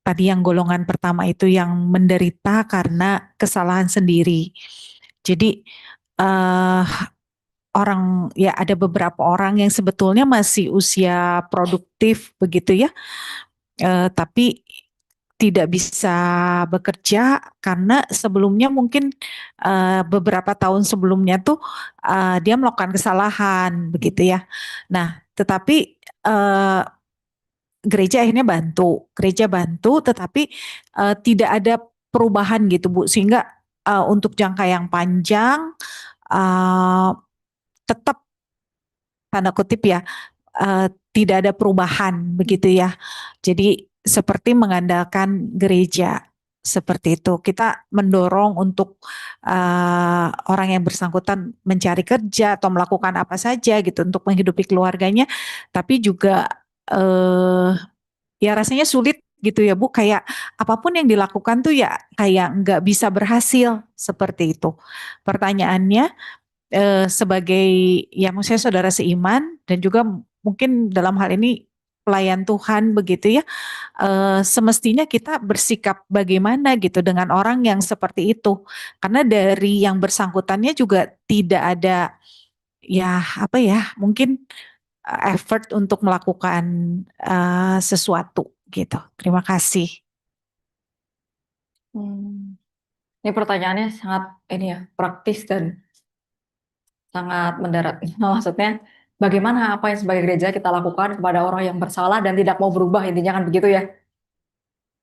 tadi yang golongan pertama itu yang menderita karena kesalahan sendiri. Jadi eh, orang ya ada beberapa orang yang sebetulnya masih usia produktif begitu ya, tapi tidak bisa bekerja karena sebelumnya mungkin beberapa tahun sebelumnya tuh dia melakukan kesalahan begitu ya. Nah, tetapi gereja bantu, tetapi tidak ada perubahan gitu Bu, sehingga untuk jangka yang panjang uh, tetap tanda kutip ya tidak ada perubahan begitu ya. Jadi seperti mengandalkan gereja seperti itu. Kita mendorong untuk orang yang bersangkutan mencari kerja atau melakukan apa saja gitu untuk menghidupi keluarganya, tapi juga ya rasanya sulit gitu ya Bu. Kayak apapun yang dilakukan tuh ya kayak nggak bisa berhasil seperti itu. Pertanyaannya sebagai ya maksudnya saudara seiman dan juga mungkin dalam hal ini pelayan Tuhan begitu ya, semestinya kita bersikap bagaimana gitu dengan orang yang seperti itu, karena dari yang bersangkutannya juga tidak ada ya apa ya mungkin effort untuk melakukan sesuatu gitu. Terima kasih. Ini pertanyaannya sangat ini ya praktis dan sangat mendarat. Maksudnya bagaimana apa yang sebagai gereja kita lakukan kepada orang yang bersalah dan tidak mau berubah, intinya kan begitu ya.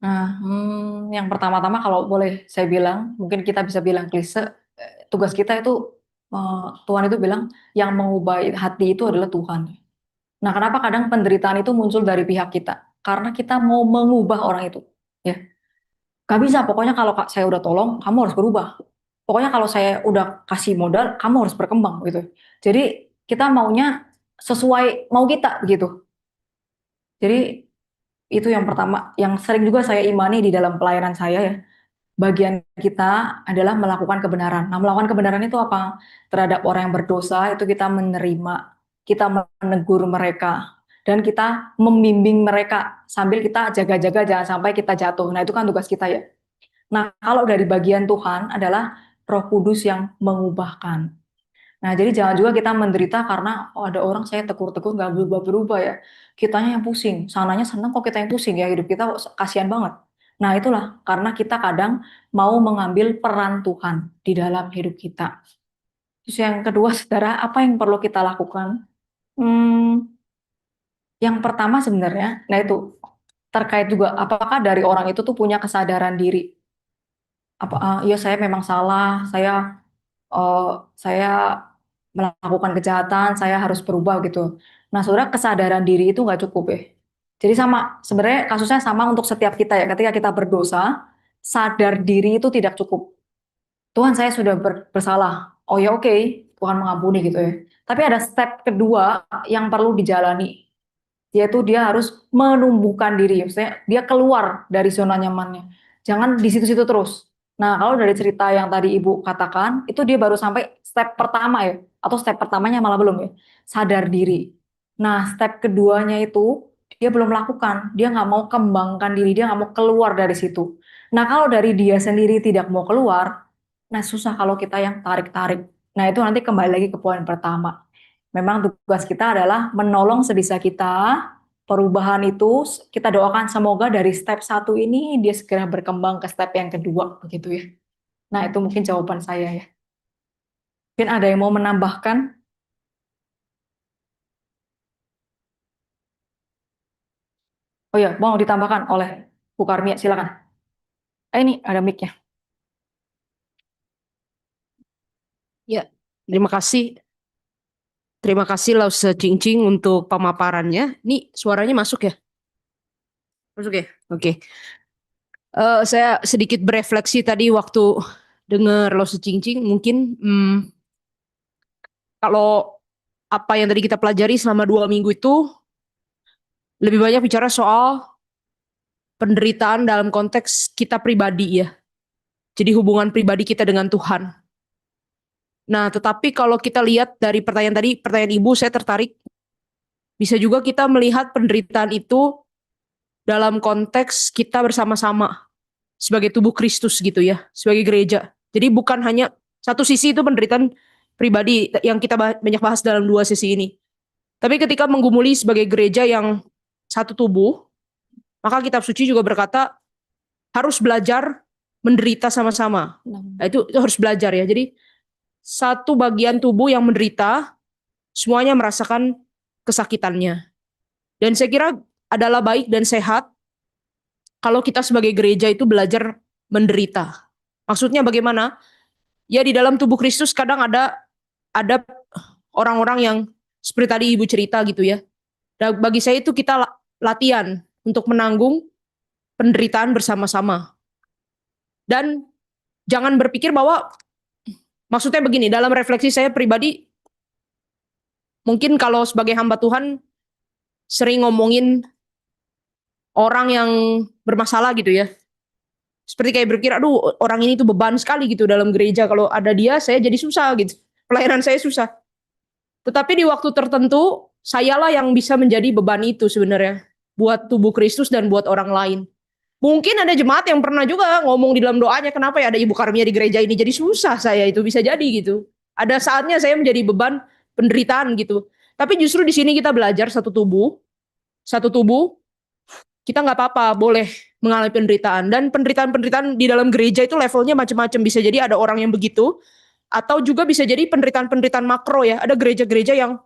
Nah, yang pertama-tama kalau boleh saya bilang, mungkin kita bisa bilang klise, tugas kita itu Tuhan itu bilang yang mengubah hati itu adalah Tuhan. Nah, kenapa kadang penderitaan itu muncul dari pihak kita? Karena kita mau mengubah orang itu. Ya, gak bisa. Pokoknya kalau saya udah tolong, kamu harus berubah. Pokoknya kalau saya udah kasih modal, kamu harus berkembang gitu. Jadi kita maunya sesuai mau kita begitu. Jadi itu yang pertama, yang sering juga saya imani di dalam pelayanan saya ya. Bagian kita adalah melakukan kebenaran. Nah, melakukan kebenaran itu apa? Terhadap orang yang berdosa itu kita menerima, kita menegur mereka, dan kita membimbing mereka sambil kita jaga-jaga jangan sampai kita jatuh. Nah, itu kan tugas kita ya. Nah, kalau dari bagian Tuhan adalah Roh Kudus yang mengubahkan. Nah, jadi jangan juga kita menderita karena oh, ada orang saya tegur-tegur nggak berubah-berubah ya. Kitanya yang pusing, sananya senang kok kita yang pusing ya, hidup kita kasihan banget. Nah, itulah karena kita kadang mau mengambil peran Tuhan di dalam hidup kita. Terus yang kedua, saudara, apa yang perlu kita lakukan? Hmm, yang pertama sebenarnya, nah itu terkait juga apakah dari orang itu tuh punya kesadaran diri. Apa, ya saya memang salah, saya melakukan kejahatan, saya harus berubah gitu. Nah, saudara, kesadaran diri itu nggak cukup ya. Jadi sama, sebenarnya kasusnya sama untuk setiap kita ya. Ketika kita berdosa, sadar diri itu tidak cukup. Tuhan, saya sudah bersalah. Oh ya oke, Tuhan mengampuni gitu ya. Tapi ada step kedua yang perlu dijalani, yaitu dia harus menumbuhkan diri. Maksudnya dia keluar dari zona nyamannya. Jangan di situ-situ terus. Nah, kalau dari cerita yang tadi Ibu katakan, itu dia baru sampai step pertama ya. atau step pertamanya malah belum ya, sadar diri. Nah, step keduanya itu dia belum lakukan, dia nggak mau kembangkan diri, dia nggak mau keluar dari situ. Nah, kalau dari dia sendiri tidak mau keluar, nah susah kalau kita yang tarik-tarik. Nah, itu nanti kembali lagi ke poin pertama. Memang tugas kita adalah menolong sebisa kita. Perubahan itu kita doakan semoga dari step satu ini dia segera berkembang ke step yang kedua, begitu ya. Nah, itu mungkin jawaban saya ya. Mungkin ada yang mau menambahkan? Oh ya, mau ditambahkan oleh Bu Karmia, silakan. Ini ada mic-nya. Ya, terima kasih. Terima kasih Lause Cincing untuk pemaparannya. Ini suaranya masuk ya? Masuk ya? Oke. Saya sedikit berefleksi tadi waktu dengar Lause Cincing. Mungkin kalau apa yang tadi kita pelajari selama 2 minggu itu lebih banyak bicara soal penderitaan dalam konteks kita pribadi ya. Jadi hubungan pribadi kita dengan Tuhan. Nah, tetapi kalau kita lihat dari pertanyaan tadi, pertanyaan Ibu, saya tertarik. Bisa juga kita melihat penderitaan itu dalam konteks kita bersama-sama sebagai tubuh Kristus gitu ya, sebagai gereja. Jadi bukan hanya satu sisi itu penderitaan pribadi yang kita banyak bahas dalam 2 sesi ini. Tapi ketika menggumuli sebagai gereja yang satu tubuh, maka kitab suci juga berkata harus belajar menderita sama-sama. Nah, itu harus belajar ya. Jadi satu bagian tubuh yang menderita, semuanya merasakan kesakitannya. Dan saya kira adalah baik dan sehat kalau kita sebagai gereja itu belajar menderita. Maksudnya bagaimana? Ya di dalam tubuh Kristus kadang ada orang-orang yang seperti tadi Ibu cerita gitu ya. Dan bagi saya itu kita latihan untuk menanggung penderitaan bersama-sama. Dan jangan berpikir bahwa, maksudnya begini, dalam refleksi saya pribadi, mungkin kalau sebagai hamba Tuhan sering ngomongin orang yang bermasalah gitu ya. Seperti kayak berpikir, aduh orang ini tuh beban sekali gitu dalam gereja. Kalau ada dia, saya jadi susah gitu. Pelayanan saya susah. Tetapi di waktu tertentu, sayalah yang bisa menjadi beban itu sebenarnya. Buat tubuh Kristus dan buat orang lain. Mungkin ada jemaat yang pernah juga ngomong di dalam doanya, kenapa ya ada Ibu Karmia di gereja ini jadi susah saya itu, bisa jadi gitu. Ada saatnya saya menjadi beban penderitaan gitu. Tapi justru di sini kita belajar satu tubuh, kita nggak apa-apa, boleh mengalami penderitaan. Dan penderitaan-penderitaan di dalam gereja itu levelnya macam-macam. Bisa jadi ada orang yang begitu, atau juga bisa jadi penderitaan-penderitaan makro ya. Ada gereja-gereja yang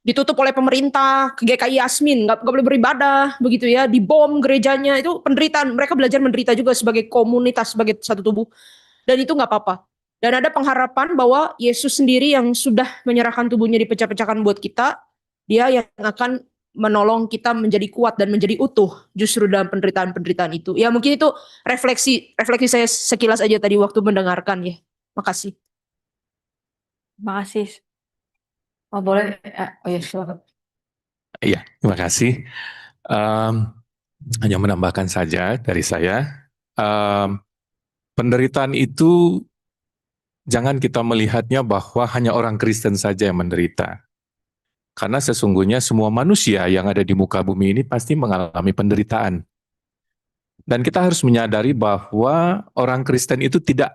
ditutup oleh pemerintah, GKI Yasmin, nggak boleh beribadah, begitu ya, dibom gerejanya, itu penderitaan. Mereka belajar menderita juga sebagai komunitas, sebagai satu tubuh, dan itu nggak apa-apa. Dan ada pengharapan bahwa Yesus sendiri yang sudah menyerahkan tubuhnya dipecah-pecahkan buat kita, dia yang akan menolong kita menjadi kuat dan menjadi utuh justru dalam penderitaan-penderitaan itu. Ya mungkin itu refleksi saya sekilas aja tadi waktu mendengarkan ya. Makasih. Makasih. Oh boleh, oh ya silakan. Iya, terima kasih. Hanya menambahkan saja dari saya, penderitaan itu jangan kita melihatnya bahwa hanya orang Kristen saja yang menderita. Karena sesungguhnya semua manusia yang ada di muka bumi ini pasti mengalami penderitaan. Dan kita harus menyadari bahwa orang Kristen itu tidak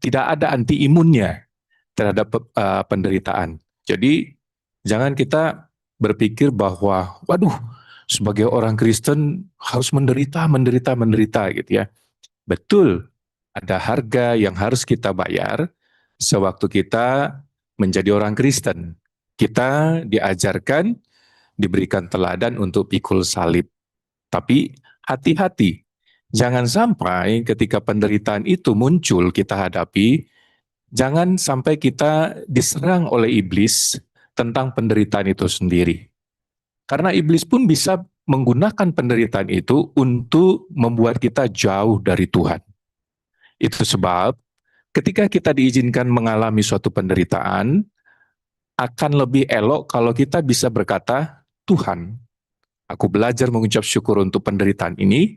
ada anti imunnya terhadap penderitaan. Jadi jangan kita berpikir bahwa, waduh, sebagai orang Kristen harus menderita gitu ya. Betul, ada harga yang harus kita bayar sewaktu kita menjadi orang Kristen. Kita diajarkan, diberikan teladan untuk pikul salib. Tapi hati-hati, jangan sampai ketika penderitaan itu muncul kita hadapi, jangan sampai kita diserang oleh iblis tentang penderitaan itu sendiri. Karena iblis pun bisa menggunakan penderitaan itu untuk membuat kita jauh dari Tuhan. Itu sebab ketika kita diizinkan mengalami suatu penderitaan, akan lebih elok kalau kita bisa berkata, Tuhan, aku belajar mengucap syukur untuk penderitaan ini,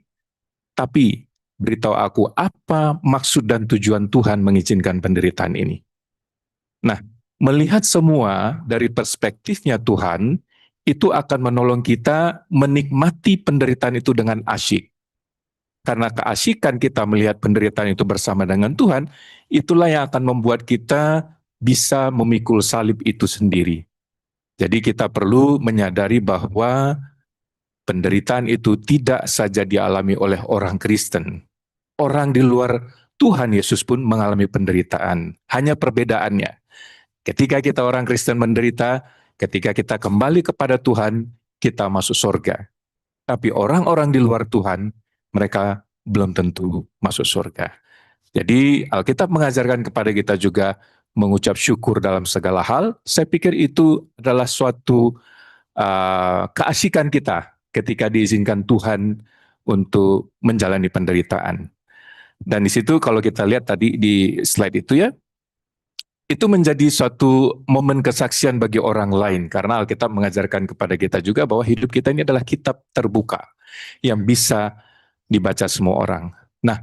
tapi beritahu aku apa maksud dan tujuan Tuhan mengizinkan penderitaan ini. Nah, melihat semua dari perspektifnya Tuhan, itu akan menolong kita menikmati penderitaan itu dengan asyik. Karena keasyikan kita melihat penderitaan itu bersama dengan Tuhan, itulah yang akan membuat kita bisa memikul salib itu sendiri. Jadi kita perlu menyadari bahwa penderitaan itu tidak saja dialami oleh orang Kristen. Orang di luar Tuhan Yesus pun mengalami penderitaan. Hanya perbedaannya, ketika kita orang Kristen menderita, ketika kita kembali kepada Tuhan, kita masuk surga. Tapi orang-orang di luar Tuhan, mereka belum tentu masuk surga. Jadi Alkitab mengajarkan kepada kita juga mengucap syukur dalam segala hal. Saya pikir itu adalah suatu keasikan kita ketika diizinkan Tuhan untuk menjalani penderitaan. Dan di situ kalau kita lihat tadi di slide itu ya, itu menjadi suatu momen kesaksian bagi orang lain. Karena Alkitab mengajarkan kepada kita juga bahwa hidup kita ini adalah kitab terbuka yang bisa dibaca semua orang. Nah,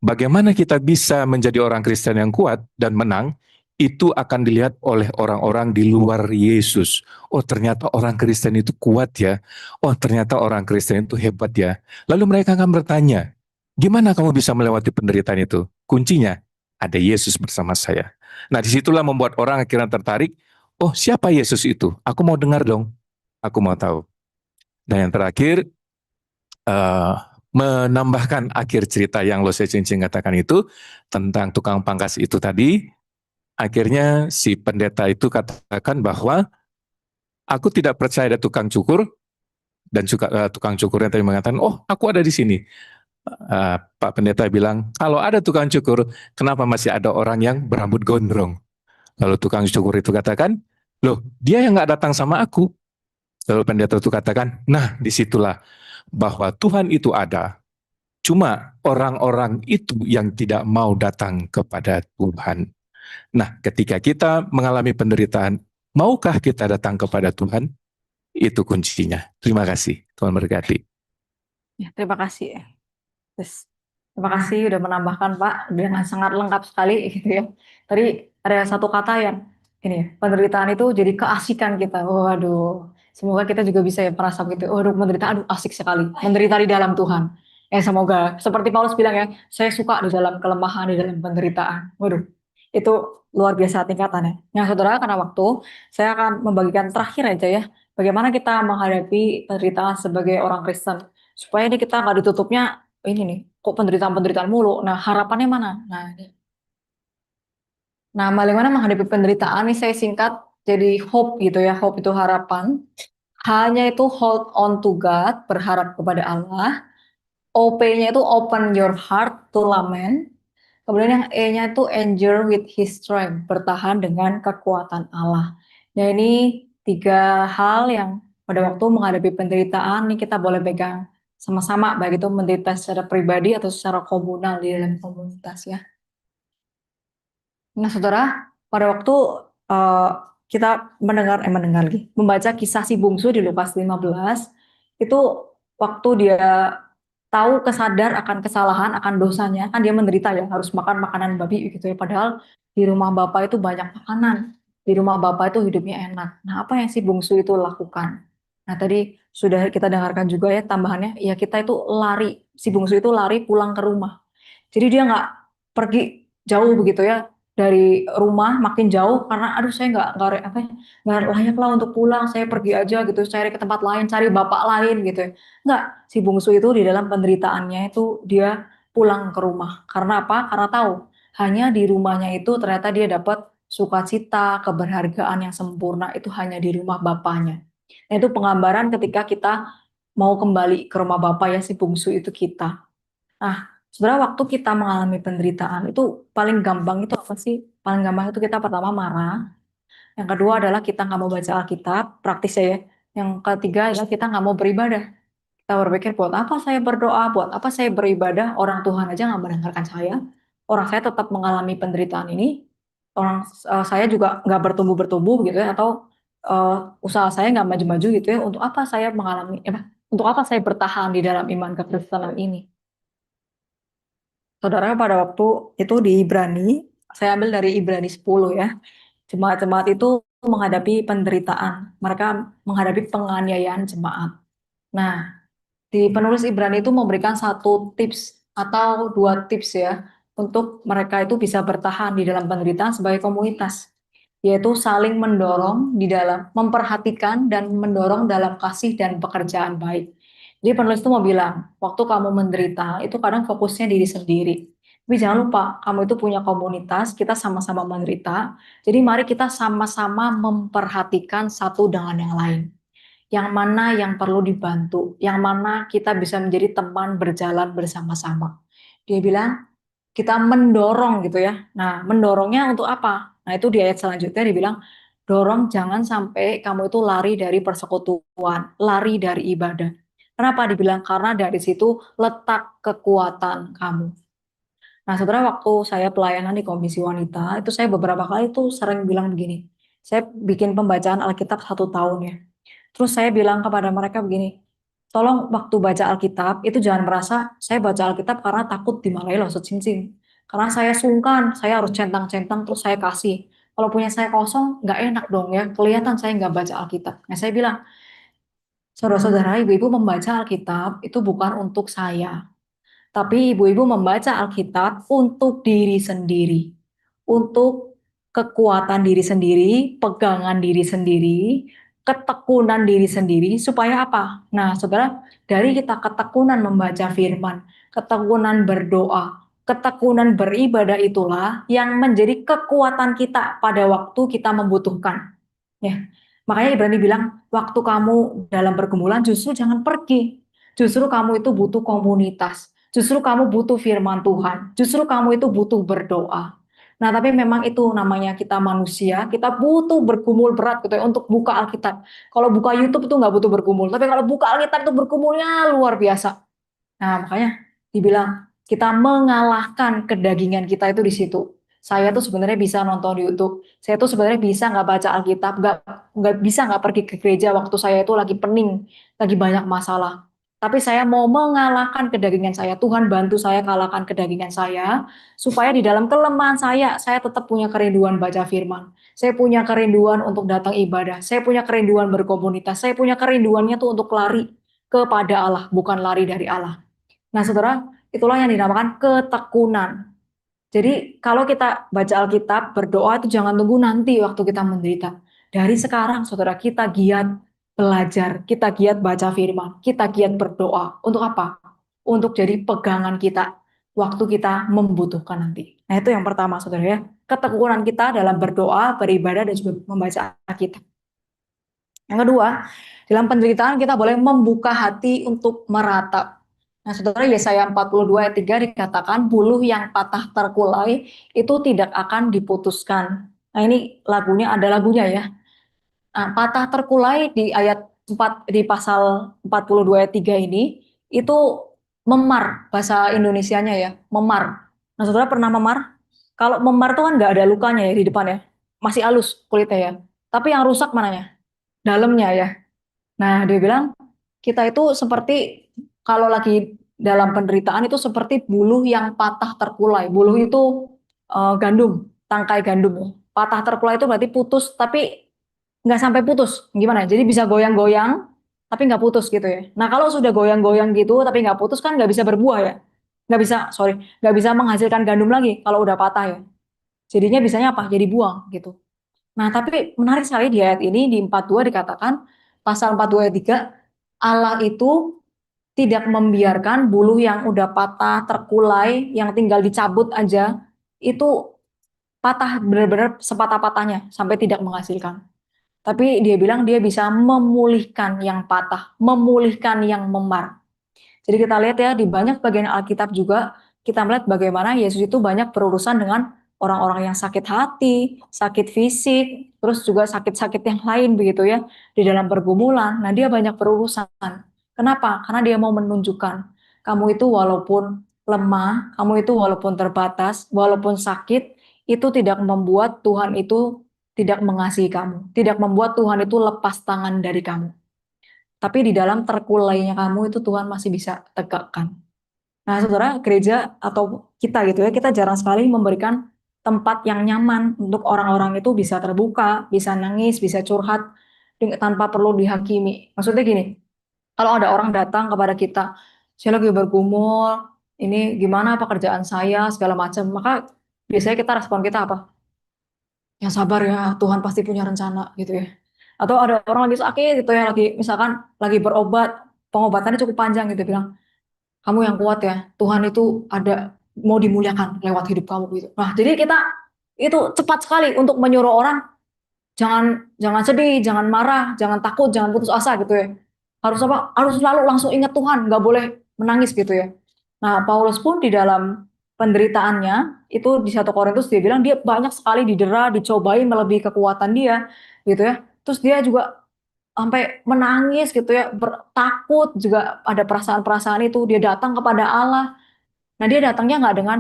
bagaimana kita bisa menjadi orang Kristen yang kuat dan menang, itu akan dilihat oleh orang-orang di luar Yesus. Oh, ternyata orang Kristen itu kuat ya. Oh, ternyata orang Kristen itu hebat ya. Lalu mereka akan bertanya, gimana kamu bisa melewati penderitaan itu? Kuncinya, ada Yesus bersama saya. Nah, disitulah membuat orang akhirnya tertarik, oh siapa Yesus itu? Aku mau dengar dong, aku mau tahu. Dan yang terakhir, menambahkan akhir cerita yang Lose Cincin katakan itu, tentang tukang pangkas itu tadi, akhirnya si pendeta itu katakan bahwa, aku tidak percaya ada tukang cukur, dan tukang cukurnya tadi mengatakan, oh aku ada di sini. Pak pendeta bilang, kalau ada tukang cukur, kenapa masih ada orang yang berambut gondrong? Lalu tukang cukur itu katakan, loh dia yang nggak datang sama aku. Lalu pendeta itu katakan, nah disitulah bahwa Tuhan itu ada. Cuma orang-orang itu yang tidak mau datang kepada Tuhan. Nah, ketika kita mengalami penderitaan, maukah kita datang kepada Tuhan? Itu kuncinya. Terima kasih. Tuhan berkati. Ya, terima kasih. Terus, terima kasih udah menambahkan Pak dengan sangat lengkap sekali gitu ya. Tadi ada satu kata yang ini penderitaan itu jadi keasikan kita. Waduh, semoga kita juga bisa ya merasa begitu. Waduh, penderitaan aduh asik sekali. Menderita di dalam Tuhan. Semoga seperti Paulus bilang ya, saya suka di dalam kelemahan, di dalam penderitaan. Waduh, itu luar biasa tingkatannya. Nah, saudara, karena waktu, saya akan membagikan terakhir aja ya, bagaimana kita menghadapi penderitaan sebagai orang Kristen. Supaya ini kita nggak ditutupnya ini nih, kok penderitaan-penderitaan mulu. Nah, harapannya mana? Nah, bagaimana menghadapi penderitaan ini saya singkat jadi hope gitu ya. Hope itu harapan. Hanya itu hold on to God, berharap kepada Allah. OP-nya itu open your heart to lament. Kemudian yang E-nya itu endure with his strength, bertahan dengan kekuatan Allah. Nah, ini 3 hal yang pada waktu menghadapi penderitaan ini kita boleh pegang sama-sama, baik itu menderita secara pribadi atau secara komunal di dalam komunitas ya. Nah, saudara, pada waktu kita membaca kisah si bungsu di Lukas 15, itu waktu dia tahu kesadar akan kesalahan, akan dosanya, kan dia menderita ya, harus makan makanan babi gitu ya. Padahal di rumah Bapak itu banyak makanan, di rumah Bapak itu hidupnya enak. Nah, apa yang si bungsu itu lakukan? Nah, tadi sudah kita dengarkan juga ya tambahannya, ya kita itu lari, si bungsu itu lari pulang ke rumah. Jadi dia nggak pergi jauh begitu ya, dari rumah makin jauh karena aduh saya nggak layak lah untuk pulang, saya pergi aja gitu, cari ke tempat lain, cari bapak lain gitu ya. Nggak, si bungsu itu di dalam penderitaannya itu dia pulang ke rumah. Karena apa? Karena tahu hanya di rumahnya itu ternyata dia dapat sukacita, keberhargaan yang sempurna itu hanya di rumah bapaknya. Nah, itu penggambaran ketika kita mau kembali ke rumah bapak ya, si bungsu itu kita. Nah, sebenarnya waktu kita mengalami penderitaan itu paling gampang itu apa sih? Paling gampang itu kita pertama marah. Yang kedua adalah kita nggak mau baca Alkitab, praktis ya. Yang ketiga adalah kita nggak mau beribadah. Kita berpikir buat apa saya berdoa, buat apa saya beribadah, orang Tuhan aja nggak mendengarkan saya. Orang saya tetap mengalami penderitaan ini. Orang saya juga nggak bertumbuh-bertumbuh gitu ya, atau usaha saya nggak maju-maju gitu ya. Untuk apa saya untuk apa saya bertahan di dalam iman kekristenan ini? Saudara, pada waktu itu di Ibrani, saya ambil dari Ibrani 10 ya. Jemaat-jemaat itu menghadapi penderitaan, mereka menghadapi penganiayaan jemaat. Nah, di penulis Ibrani itu memberikan satu tips atau dua tips ya untuk mereka itu bisa bertahan di dalam penderitaan sebagai komunitas, yaitu saling mendorong di dalam memperhatikan dan mendorong dalam kasih dan pekerjaan baik. Jadi penulis itu mau bilang, waktu kamu menderita itu kadang fokusnya diri sendiri. Tapi jangan lupa, kamu itu punya komunitas, kita sama-sama menderita. Jadi mari kita sama-sama memperhatikan satu dengan yang lain, yang mana yang perlu dibantu, yang mana kita bisa menjadi teman berjalan bersama-sama. Dia bilang, kita mendorong gitu ya. Nah, mendorongnya untuk apa? Nah, itu di ayat selanjutnya dibilang, dorong jangan sampai kamu itu lari dari persekutuan, lari dari ibadah. Kenapa dibilang? Karena dari situ letak kekuatan kamu. Nah, saudara, waktu saya pelayanan di Komisi Wanita, itu saya beberapa kali tuh sering bilang begini, saya bikin pembacaan Alkitab 1 tahun ya. Terus saya bilang kepada mereka begini, tolong waktu baca Alkitab itu jangan merasa saya baca Alkitab karena takut dimarahi lo cincin. Karena saya sungkan, saya harus centang-centang terus saya kasih. Kalau punya saya kosong, nggak enak dong ya. Kelihatan saya nggak baca Alkitab. Nah saya bilang, saudara-saudara, ibu-ibu membaca Alkitab itu bukan untuk saya. Tapi ibu-ibu membaca Alkitab untuk diri sendiri, untuk kekuatan diri sendiri, pegangan diri sendiri, ketekunan diri sendiri, supaya apa? Nah, saudara, dari kita ketekunan membaca firman, ketekunan berdoa, ketekunan beribadah itulah yang menjadi kekuatan kita pada waktu kita membutuhkan. Ya, makanya Ibrani bilang, waktu kamu dalam pergumulan justru jangan pergi. Justru kamu itu butuh komunitas. Justru kamu butuh firman Tuhan. Justru kamu itu butuh berdoa. Nah, tapi memang itu namanya kita manusia, kita butuh bergumul berat gitu ya untuk buka Alkitab. Kalau buka YouTube itu nggak butuh bergumul, tapi kalau buka Alkitab itu bergumulnya luar biasa. Nah, makanya dibilang kita mengalahkan kedagingan kita itu di situ. Saya tuh sebenarnya bisa nonton di YouTube. Saya tuh sebenarnya bisa nggak baca Alkitab, nggak bisa nggak pergi ke gereja waktu saya itu lagi pening, lagi banyak masalah. Tapi saya mau mengalahkan kedagingan saya. Tuhan bantu saya kalahkan kedagingan saya, supaya di dalam kelemahan saya tetap punya kerinduan baca firman. Saya punya kerinduan untuk datang ibadah. Saya punya kerinduan berkomunitas. Saya punya kerinduannya tuh untuk lari kepada Allah, bukan lari dari Allah. Nah, saudara, itulah yang dinamakan ketekunan. Jadi, kalau kita baca Alkitab, berdoa itu jangan tunggu nanti waktu kita menderita. Dari sekarang, saudara, kita giat belajar, kita giat baca firman, kita giat berdoa. Untuk apa? Untuk jadi pegangan kita waktu kita membutuhkan nanti. Nah, itu yang pertama, saudara ya. Ketekunan kita dalam berdoa, beribadah, dan juga membaca Alkitab. Yang kedua, dalam penderitaan kita boleh membuka hati untuk meratap. Nah, saudara, Yesaya 42 ayat 3 dikatakan, buluh yang patah terkulai itu tidak akan diputuskan. Nah, ini lagunya, ada lagunya ya. Nah, patah terkulai di ayat 4, di pasal 42 ayat 3 ini, itu memar, bahasa Indonesianya ya, memar. Nah, saudara pernah memar? Kalau memar itu kan nggak ada lukanya ya di depan ya, masih halus kulitnya ya. Tapi yang rusak mananya? Dalamnya ya. Nah, dia bilang kita itu seperti kalau lagi dalam penderitaan itu seperti buluh yang patah terkulai. Buluh itu gandum, tangkai gandum ya. Patah terkulai itu berarti putus, tapi nggak sampai putus. Gimana? Jadi bisa goyang-goyang, tapi nggak putus gitu ya. Nah, kalau sudah goyang-goyang gitu, tapi nggak putus kan nggak bisa berbuah ya. Nggak bisa, sorry, nggak bisa menghasilkan gandum lagi kalau udah patah ya. Jadinya bisanya apa? Jadi buang gitu. Nah, tapi menarik sekali di ayat ini di 42 dikatakan pasal 42 ayat 3 Allah itu tidak membiarkan buluh yang udah patah, terkulai, yang tinggal dicabut aja itu patah benar-benar sepatah-patahnya sampai tidak menghasilkan. Tapi dia bilang dia bisa memulihkan yang patah, memulihkan yang memar. Jadi kita lihat ya di banyak bagian Alkitab juga kita melihat bagaimana Yesus itu banyak berurusan dengan orang-orang yang sakit hati, sakit fisik, terus juga sakit-sakit yang lain begitu ya di dalam pergumulan. Nah, dia banyak berurusan. Kenapa? Karena dia mau menunjukkan kamu itu walaupun lemah, kamu itu walaupun terbatas, walaupun sakit, itu tidak membuat Tuhan itu tidak mengasihi kamu, tidak membuat Tuhan itu lepas tangan dari kamu. Tapi di dalam terkulainya kamu itu Tuhan masih bisa tegakkan. Nah, saudara, gereja atau kita gitu ya, kita jarang sekali memberikan tempat yang nyaman untuk orang-orang itu bisa terbuka, bisa nangis, bisa curhat tanpa perlu dihakimi. Maksudnya gini, kalau ada orang datang kepada kita, saya lagi bergumul, ini gimana pekerjaan saya, segala macam, maka biasanya respon kita apa? Ya sabar ya, Tuhan pasti punya rencana gitu ya. Atau ada orang lagi sakit gitu ya, lagi misalkan lagi berobat, pengobatannya cukup panjang gitu, bilang, kamu yang kuat ya, Tuhan itu ada mau dimuliakan lewat hidup kamu gitu. Nah, jadi kita itu cepat sekali untuk menyuruh orang jangan jangan sedih, jangan marah, jangan takut, jangan putus asa gitu ya. Harus apa? Harus selalu langsung ingat Tuhan, nggak boleh menangis gitu ya. Nah, Paulus pun di dalam penderitaannya itu di 1 Korintus dia bilang dia banyak sekali didera, dicobai melebihi kekuatan dia gitu ya. Terus dia juga sampai menangis gitu ya, takut juga ada perasaan-perasaan itu. Dia datang kepada Allah. Nah, dia datangnya nggak dengan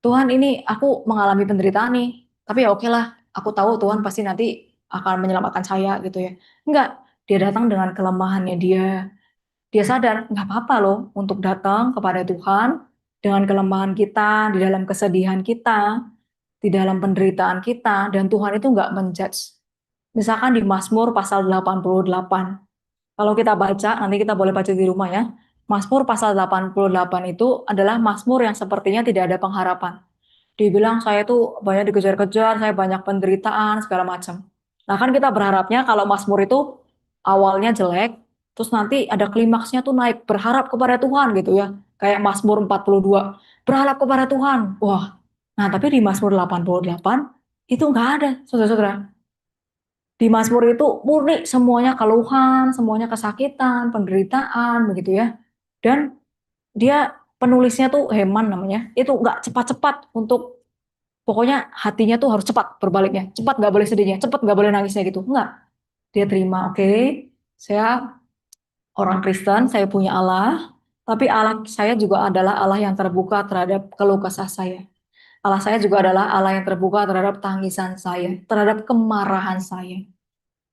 Tuhan ini aku mengalami penderitaan nih, tapi ya oke lah, aku tahu Tuhan pasti nanti akan menyelamatkan saya gitu ya. Enggak, dia datang dengan kelemahannya dia. Dia sadar nggak apa-apa loh untuk datang kepada Tuhan dengan kelemahan kita, di dalam kesedihan kita, di dalam penderitaan kita, dan Tuhan itu nggak menjudge. Misalkan di Mazmur pasal 88, kalau kita baca, nanti kita boleh baca di rumah ya. Mazmur pasal 88 itu adalah Mazmur yang sepertinya tidak ada pengharapan. Dibilang saya tuh banyak dikejar-kejar, saya banyak penderitaan, segala macam. Nah kan kita berharapnya kalau Mazmur itu awalnya jelek, terus nanti ada klimaksnya tuh naik, berharap kepada Tuhan gitu ya. Kayak Mazmur 42, berharap kepada Tuhan. Wah, nah tapi di Mazmur 88, itu nggak ada, saudara-saudara. Di Mazmur itu murni semuanya keluhan, semuanya kesakitan, penderitaan, begitu ya. Dan dia penulisnya tuh Heman namanya, itu nggak cepat-cepat untuk pokoknya hatinya tuh harus cepat berbaliknya, cepat nggak boleh sedihnya, cepat nggak boleh nangisnya gitu, nggak. Dia terima, oke, saya orang Kristen, saya punya Allah, tapi Allah saya juga adalah Allah yang terbuka terhadap keluh kesah saya. Allah saya juga adalah Allah yang terbuka terhadap tangisan saya, terhadap kemarahan saya.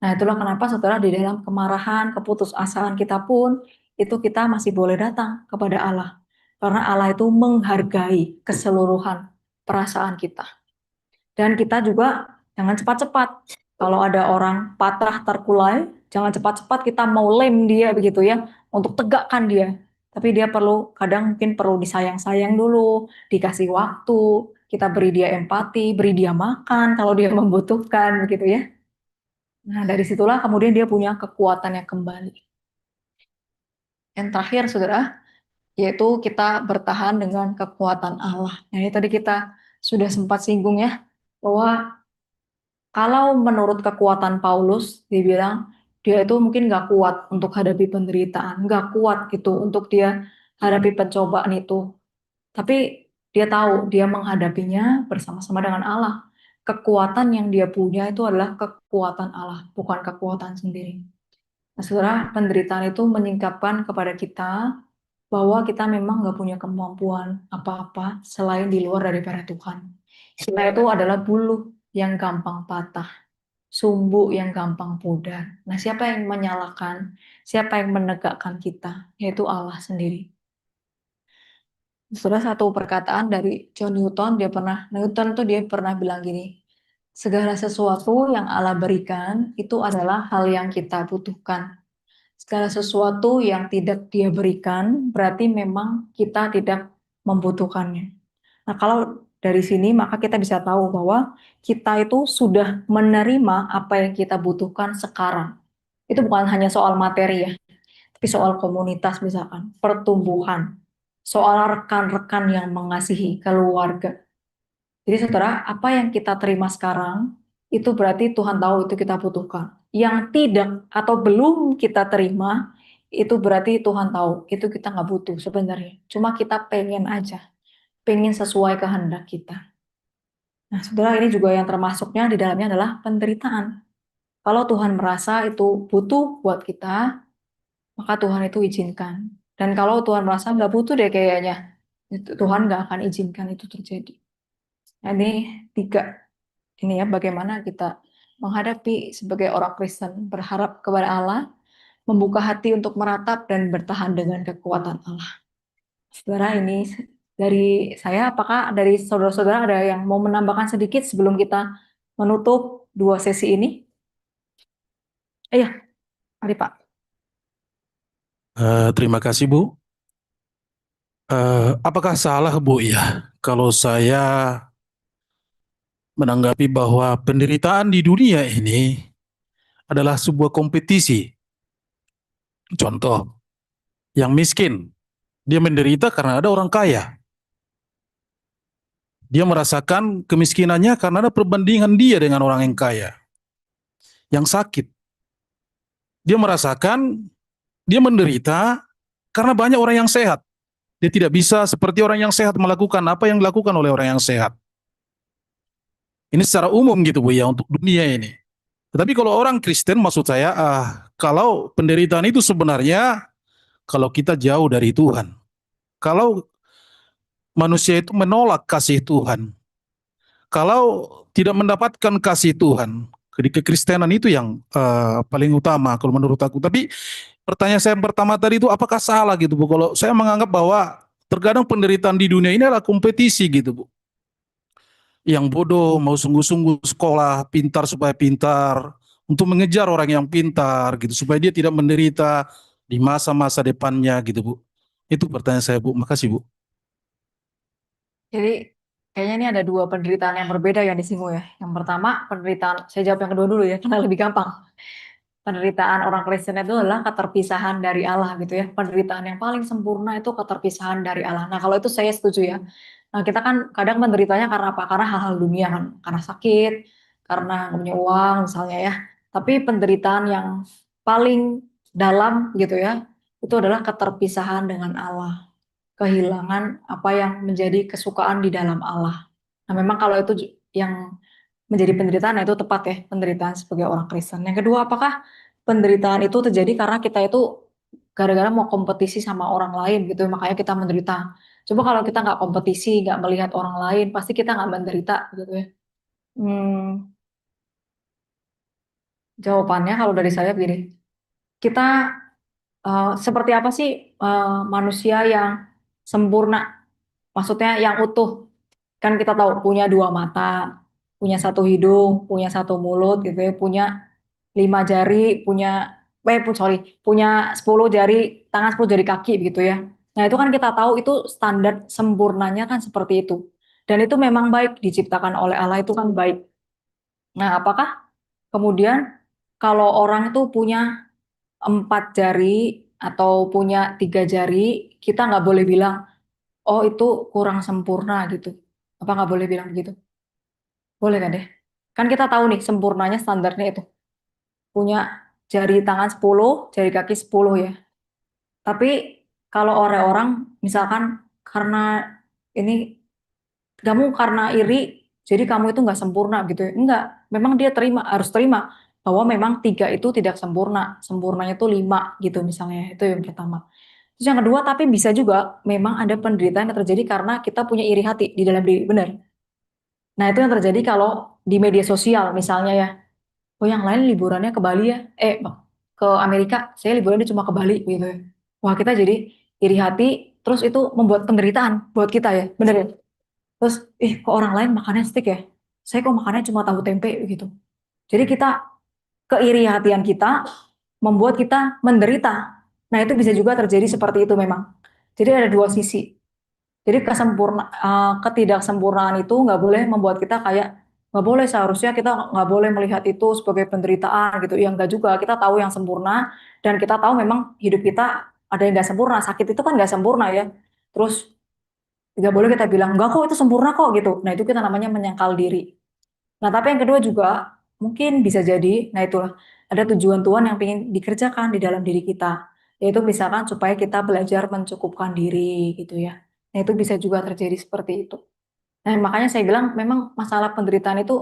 Nah, itulah kenapa saudara di dalam kemarahan, keputusasaan kita pun, itu kita masih boleh datang kepada Allah. Karena Allah itu menghargai keseluruhan perasaan kita. Dan kita juga jangan cepat-cepat. Kalau ada orang patah terkulai, jangan cepat-cepat kita mau lem dia begitu ya, untuk tegakkan dia. Tapi dia perlu, kadang mungkin perlu disayang-sayang dulu, dikasih waktu, kita beri dia empati, beri dia makan kalau dia membutuhkan begitu ya. Nah, dari situlah kemudian dia punya kekuatannya kembali. Yang terakhir, saudara, yaitu kita bertahan dengan kekuatan Allah. Nah, ini tadi kita sudah sempat singgung ya, bahwa kalau menurut kekuatan Paulus, dia bilang dia itu mungkin nggak kuat untuk hadapi penderitaan, nggak kuat gitu untuk dia hadapi pencobaan itu. Tapi dia tahu dia menghadapinya bersama-sama dengan Allah. Kekuatan yang dia punya itu adalah kekuatan Allah, bukan kekuatan sendiri. Nah, saudara, penderitaan itu menyingkapkan kepada kita bahwa kita memang nggak punya kemampuan apa-apa selain di luar daripada Tuhan. Kita itu adalah buluh yang gampang patah, sumbu yang gampang pudar. Nah, siapa yang menyalakan, siapa yang menegakkan kita, yaitu Allah sendiri. Saudara, satu perkataan dari John Newton, Newton tuh dia pernah bilang gini, segala sesuatu yang Allah berikan itu adalah hal yang kita butuhkan. Segala sesuatu yang tidak dia berikan berarti memang kita tidak membutuhkannya. Nah, kalau dari sini maka kita bisa tahu bahwa kita itu sudah menerima apa yang kita butuhkan sekarang. Itu bukan hanya soal materi ya, tapi soal komunitas misalkan, pertumbuhan, soal rekan-rekan yang mengasihi, keluarga. Jadi saudara, apa yang kita terima sekarang, itu berarti Tuhan tahu itu kita butuhkan. Yang tidak atau belum kita terima, itu berarti Tuhan tahu itu kita nggak butuh sebenarnya. Cuma kita pengen aja, pengen sesuai kehendak kita. Nah saudara, ini juga yang termasuknya di dalamnya adalah penderitaan. Kalau Tuhan merasa itu butuh buat kita, maka Tuhan itu izinkan. Dan kalau Tuhan merasa nggak butuh deh kayaknya, Tuhan nggak akan izinkan itu terjadi. Nah, ini 3 ini ya bagaimana kita menghadapi sebagai orang Kristen berharap kepada Allah, membuka hati untuk meratap dan bertahan dengan kekuatan Allah. Saudara, ini dari saya, apakah dari saudara-saudara ada yang mau menambahkan sedikit sebelum kita menutup dua sesi ini? Iya, mari Pak. Terima kasih Bu. Apakah salah Bu ya kalau saya menanggapi bahwa penderitaan di dunia ini adalah sebuah kompetisi? Contoh, yang miskin, dia menderita karena ada orang kaya. Dia merasakan kemiskinannya karena ada perbandingan dia dengan orang yang kaya. Yang sakit, dia merasakan dia menderita karena banyak orang yang sehat. Dia tidak bisa seperti orang yang sehat melakukan apa yang dilakukan oleh orang yang sehat. Ini secara umum gitu Bu ya untuk dunia ini. Tetapi kalau orang Kristen maksud saya, kalau penderitaan itu sebenarnya kalau kita jauh dari Tuhan. Kalau manusia itu menolak kasih Tuhan. Kalau tidak mendapatkan kasih Tuhan. Jadi kekristenan itu yang paling utama kalau menurut aku. Tapi pertanyaan saya yang pertama tadi itu apakah salah gitu Bu? Kalau saya menganggap bahwa terkadang penderitaan di dunia ini adalah kompetisi gitu Bu. Yang bodoh mau sungguh-sungguh sekolah pintar supaya pintar untuk mengejar orang yang pintar gitu supaya dia tidak menderita di masa-masa depannya gitu Bu. Itu pertanyaan saya Bu. Makasih Bu. Jadi kayaknya ini ada dua penderitaan yang berbeda yang disinggung ya. Yang pertama penderitaan, saya jawab yang kedua dulu ya, karena lebih gampang. Penderitaan orang Kristen itu adalah keterpisahan dari Allah gitu ya. Penderitaan yang paling sempurna itu keterpisahan dari Allah. Nah kalau itu saya setuju ya. Nah kita kan kadang menderitanya karena apa? Karena hal-hal dunia kan. Karena sakit, karena nggak punya uang misalnya ya. Tapi penderitaan yang paling dalam gitu ya, itu adalah keterpisahan dengan Allah. Kehilangan apa yang menjadi kesukaan di dalam Allah. Nah memang kalau itu yang menjadi penderitaan, nah itu tepat ya, penderitaan sebagai orang Kristen. Yang kedua, apakah penderitaan itu terjadi karena kita itu gara-gara mau kompetisi sama orang lain gitu, makanya kita menderita. Coba kalau kita nggak kompetisi, nggak melihat orang lain, pasti kita nggak menderita gitu ya. Hmm, jawabannya kalau dari saya begini, kita seperti apa sih manusia yang sempurna? Maksudnya yang utuh. Kan kita tahu punya dua mata, punya satu hidung, punya satu mulut gitu ya, punya 5 jari, sorry, punya 10 jari tangan, 10 jari kaki begitu ya. Nah itu kan kita tahu itu standar sempurnanya kan seperti itu. Dan itu memang baik diciptakan oleh Allah itu kan baik. Nah apakah kemudian kalau orang itu punya 4 jari atau punya 3 jari, kita nggak boleh bilang, oh itu kurang sempurna gitu. Apa nggak boleh bilang begitu? Boleh kan deh? Kan kita tahu nih sempurnanya standarnya itu. Punya jari tangan 10, jari kaki 10 ya. Tapi kalau orang-orang misalkan karena ini kamu karena iri, jadi kamu itu nggak sempurna gitu ya. Enggak, memang dia harus terima bahwa memang 3 itu tidak sempurna. Sempurnanya itu 5 gitu misalnya. Itu yang pertama. Terus yang kedua, tapi bisa juga memang ada penderitaan yang terjadi karena kita punya iri hati di dalam diri. Benar. Nah itu yang terjadi kalau di media sosial misalnya ya. Oh yang lain liburannya ke Bali ya, ke Amerika, saya liburannya cuma ke Bali gitu ya. Wah kita jadi iri hati, terus itu membuat penderitaan buat kita ya, bener ya. Terus, kok orang lain makannya steak ya, saya kok makannya cuma tahu tempe gitu. Jadi kita keiri hatian kita membuat kita menderita. Nah itu bisa juga terjadi seperti itu memang. Jadi ada dua sisi. Jadi ketidaksempurnaan itu nggak boleh membuat kita kayak nggak boleh, seharusnya kita nggak boleh melihat itu sebagai penderitaan gitu. Yang nggak juga, kita tahu yang sempurna dan kita tahu memang hidup kita ada yang nggak sempurna. Sakit itu kan nggak sempurna ya. Terus nggak boleh kita bilang enggak kok itu sempurna kok gitu. Nah itu kita namanya menyangkal diri. Nah tapi yang kedua juga mungkin bisa jadi, nah itulah ada tujuan Tuhan yang ingin dikerjakan di dalam diri kita. Yaitu misalkan supaya kita belajar mencukupkan diri gitu ya. Nah itu bisa juga terjadi seperti itu. Nah makanya saya bilang memang masalah penderitaan itu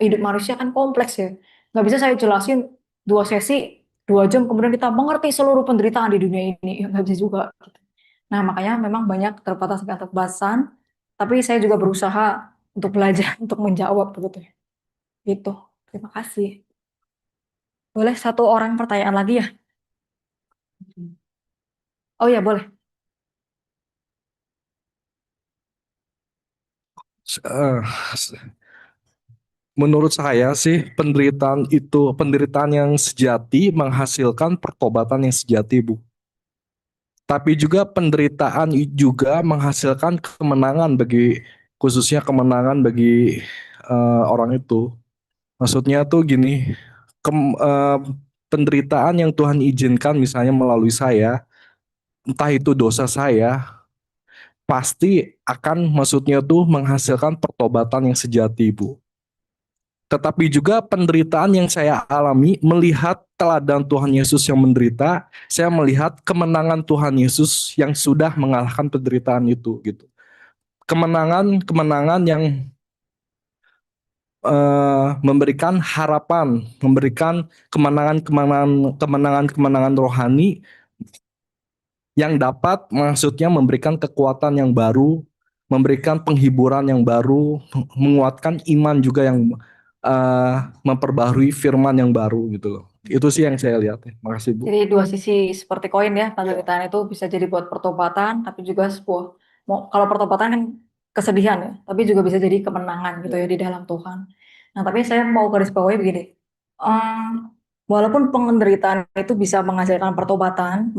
hidup manusia kan kompleks ya. Nggak bisa saya jelasin 2 sesi 2 jam kemudian kita mengerti seluruh penderitaan di dunia ini. Ya, nggak bisa juga. Gitu. Nah makanya memang banyak keterbatasan, tapi saya juga berusaha untuk belajar untuk menjawab begitu ya. Gitu. Terima kasih. Boleh satu orang pertanyaan lagi ya? Oh ya boleh. Eh, Menurut saya sih penderitaan yang sejati menghasilkan pertobatan yang sejati, Bu. Tapi juga penderitaan juga menghasilkan kemenangan khususnya kemenangan bagi orang itu. Maksudnya tuh gini, penderitaan yang Tuhan izinkan misalnya melalui saya, entah itu dosa saya, pasti akan maksudnya tuh menghasilkan pertobatan yang sejati, Bu. Tetapi juga penderitaan yang saya alami melihat teladan Tuhan Yesus yang menderita, saya melihat kemenangan Tuhan Yesus yang sudah mengalahkan penderitaan itu gitu. Kemenangan yang memberikan harapan, memberikan kemenangan rohani yang dapat maksudnya memberikan kekuatan yang baru, memberikan penghiburan yang baru, menguatkan iman juga yang memperbaharui firman yang baru gitu loh. Itu sih yang saya lihat. Makasih, Bu. Jadi dua sisi seperti koin ya, penderitaan itu bisa jadi buat pertobatan, tapi juga sebuah, kalau pertobatan kan kesedihan ya, tapi juga bisa jadi kemenangan gitu ya di dalam Tuhan. Nah, tapi saya mau garis bawahi begini, walaupun penderitaan itu bisa menghasilkan pertobatan,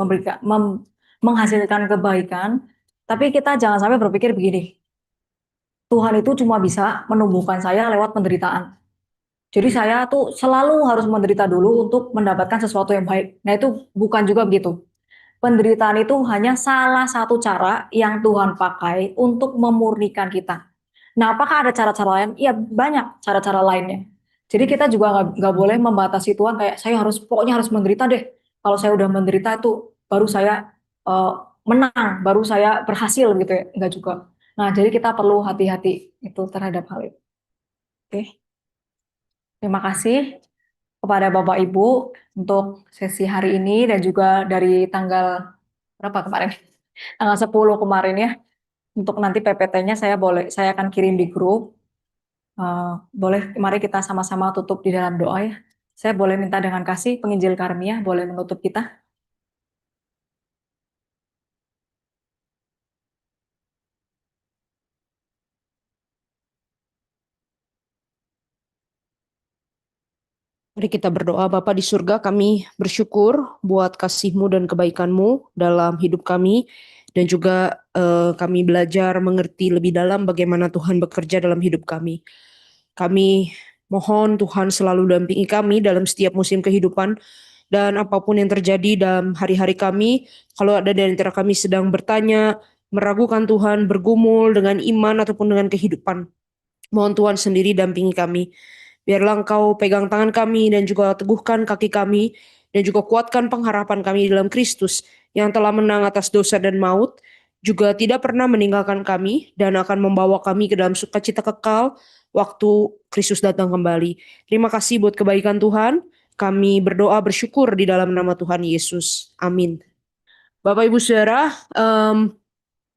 menghasilkan kebaikan, tapi kita jangan sampai berpikir begini, Tuhan itu cuma bisa menumbuhkan saya lewat penderitaan. Jadi saya tuh selalu harus menderita dulu untuk mendapatkan sesuatu yang baik. Nah itu bukan juga begitu. Penderitaan itu hanya salah satu cara yang Tuhan pakai untuk memurnikan kita. Nah apakah ada cara-cara lain? Iya banyak cara-cara lainnya. Jadi kita juga nggak boleh membatasi Tuhan kayak saya harus pokoknya harus menderita deh. Kalau saya udah menderita itu baru saya eh, menang, baru saya berhasil gitu ya. Enggak juga. Nah jadi kita perlu hati-hati itu terhadap hal itu. Oke. Terima kasih kepada Bapak Ibu untuk sesi hari ini dan juga dari tanggal berapa kemarin? Tanggal 10 kemarin ya. Untuk nanti PPT-nya saya akan kirim di grup. Boleh mari kita sama-sama tutup di dalam doa ya. Saya boleh minta dengan kasih penginjil Karmia boleh menutup kita. Mari kita berdoa. Bapa di surga, kami bersyukur buat kasih-Mu dan kebaikan-Mu dalam hidup kami. Dan juga kami belajar mengerti lebih dalam bagaimana Tuhan bekerja dalam hidup kami. Kami mohon Tuhan selalu dampingi kami dalam setiap musim kehidupan. Dan apapun yang terjadi dalam hari-hari kami, kalau ada di antara kami sedang bertanya, meragukan Tuhan, bergumul dengan iman ataupun dengan kehidupan, mohon Tuhan sendiri dampingi kami. Biarlah Engkau pegang tangan kami dan juga teguhkan kaki kami dan juga kuatkan pengharapan kami dalam Kristus yang telah menang atas dosa dan maut, juga tidak pernah meninggalkan kami dan akan membawa kami ke dalam sukacita kekal waktu Kristus datang kembali. Terima kasih buat kebaikan Tuhan. Kami berdoa bersyukur di dalam nama Tuhan Yesus. Amin. Bapak Ibu Saudara,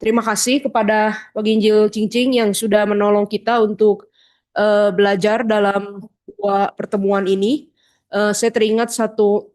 terima kasih kepada Penginjil Cincing yang sudah menolong kita untuk belajar dalam dua pertemuan ini. Saya teringat satu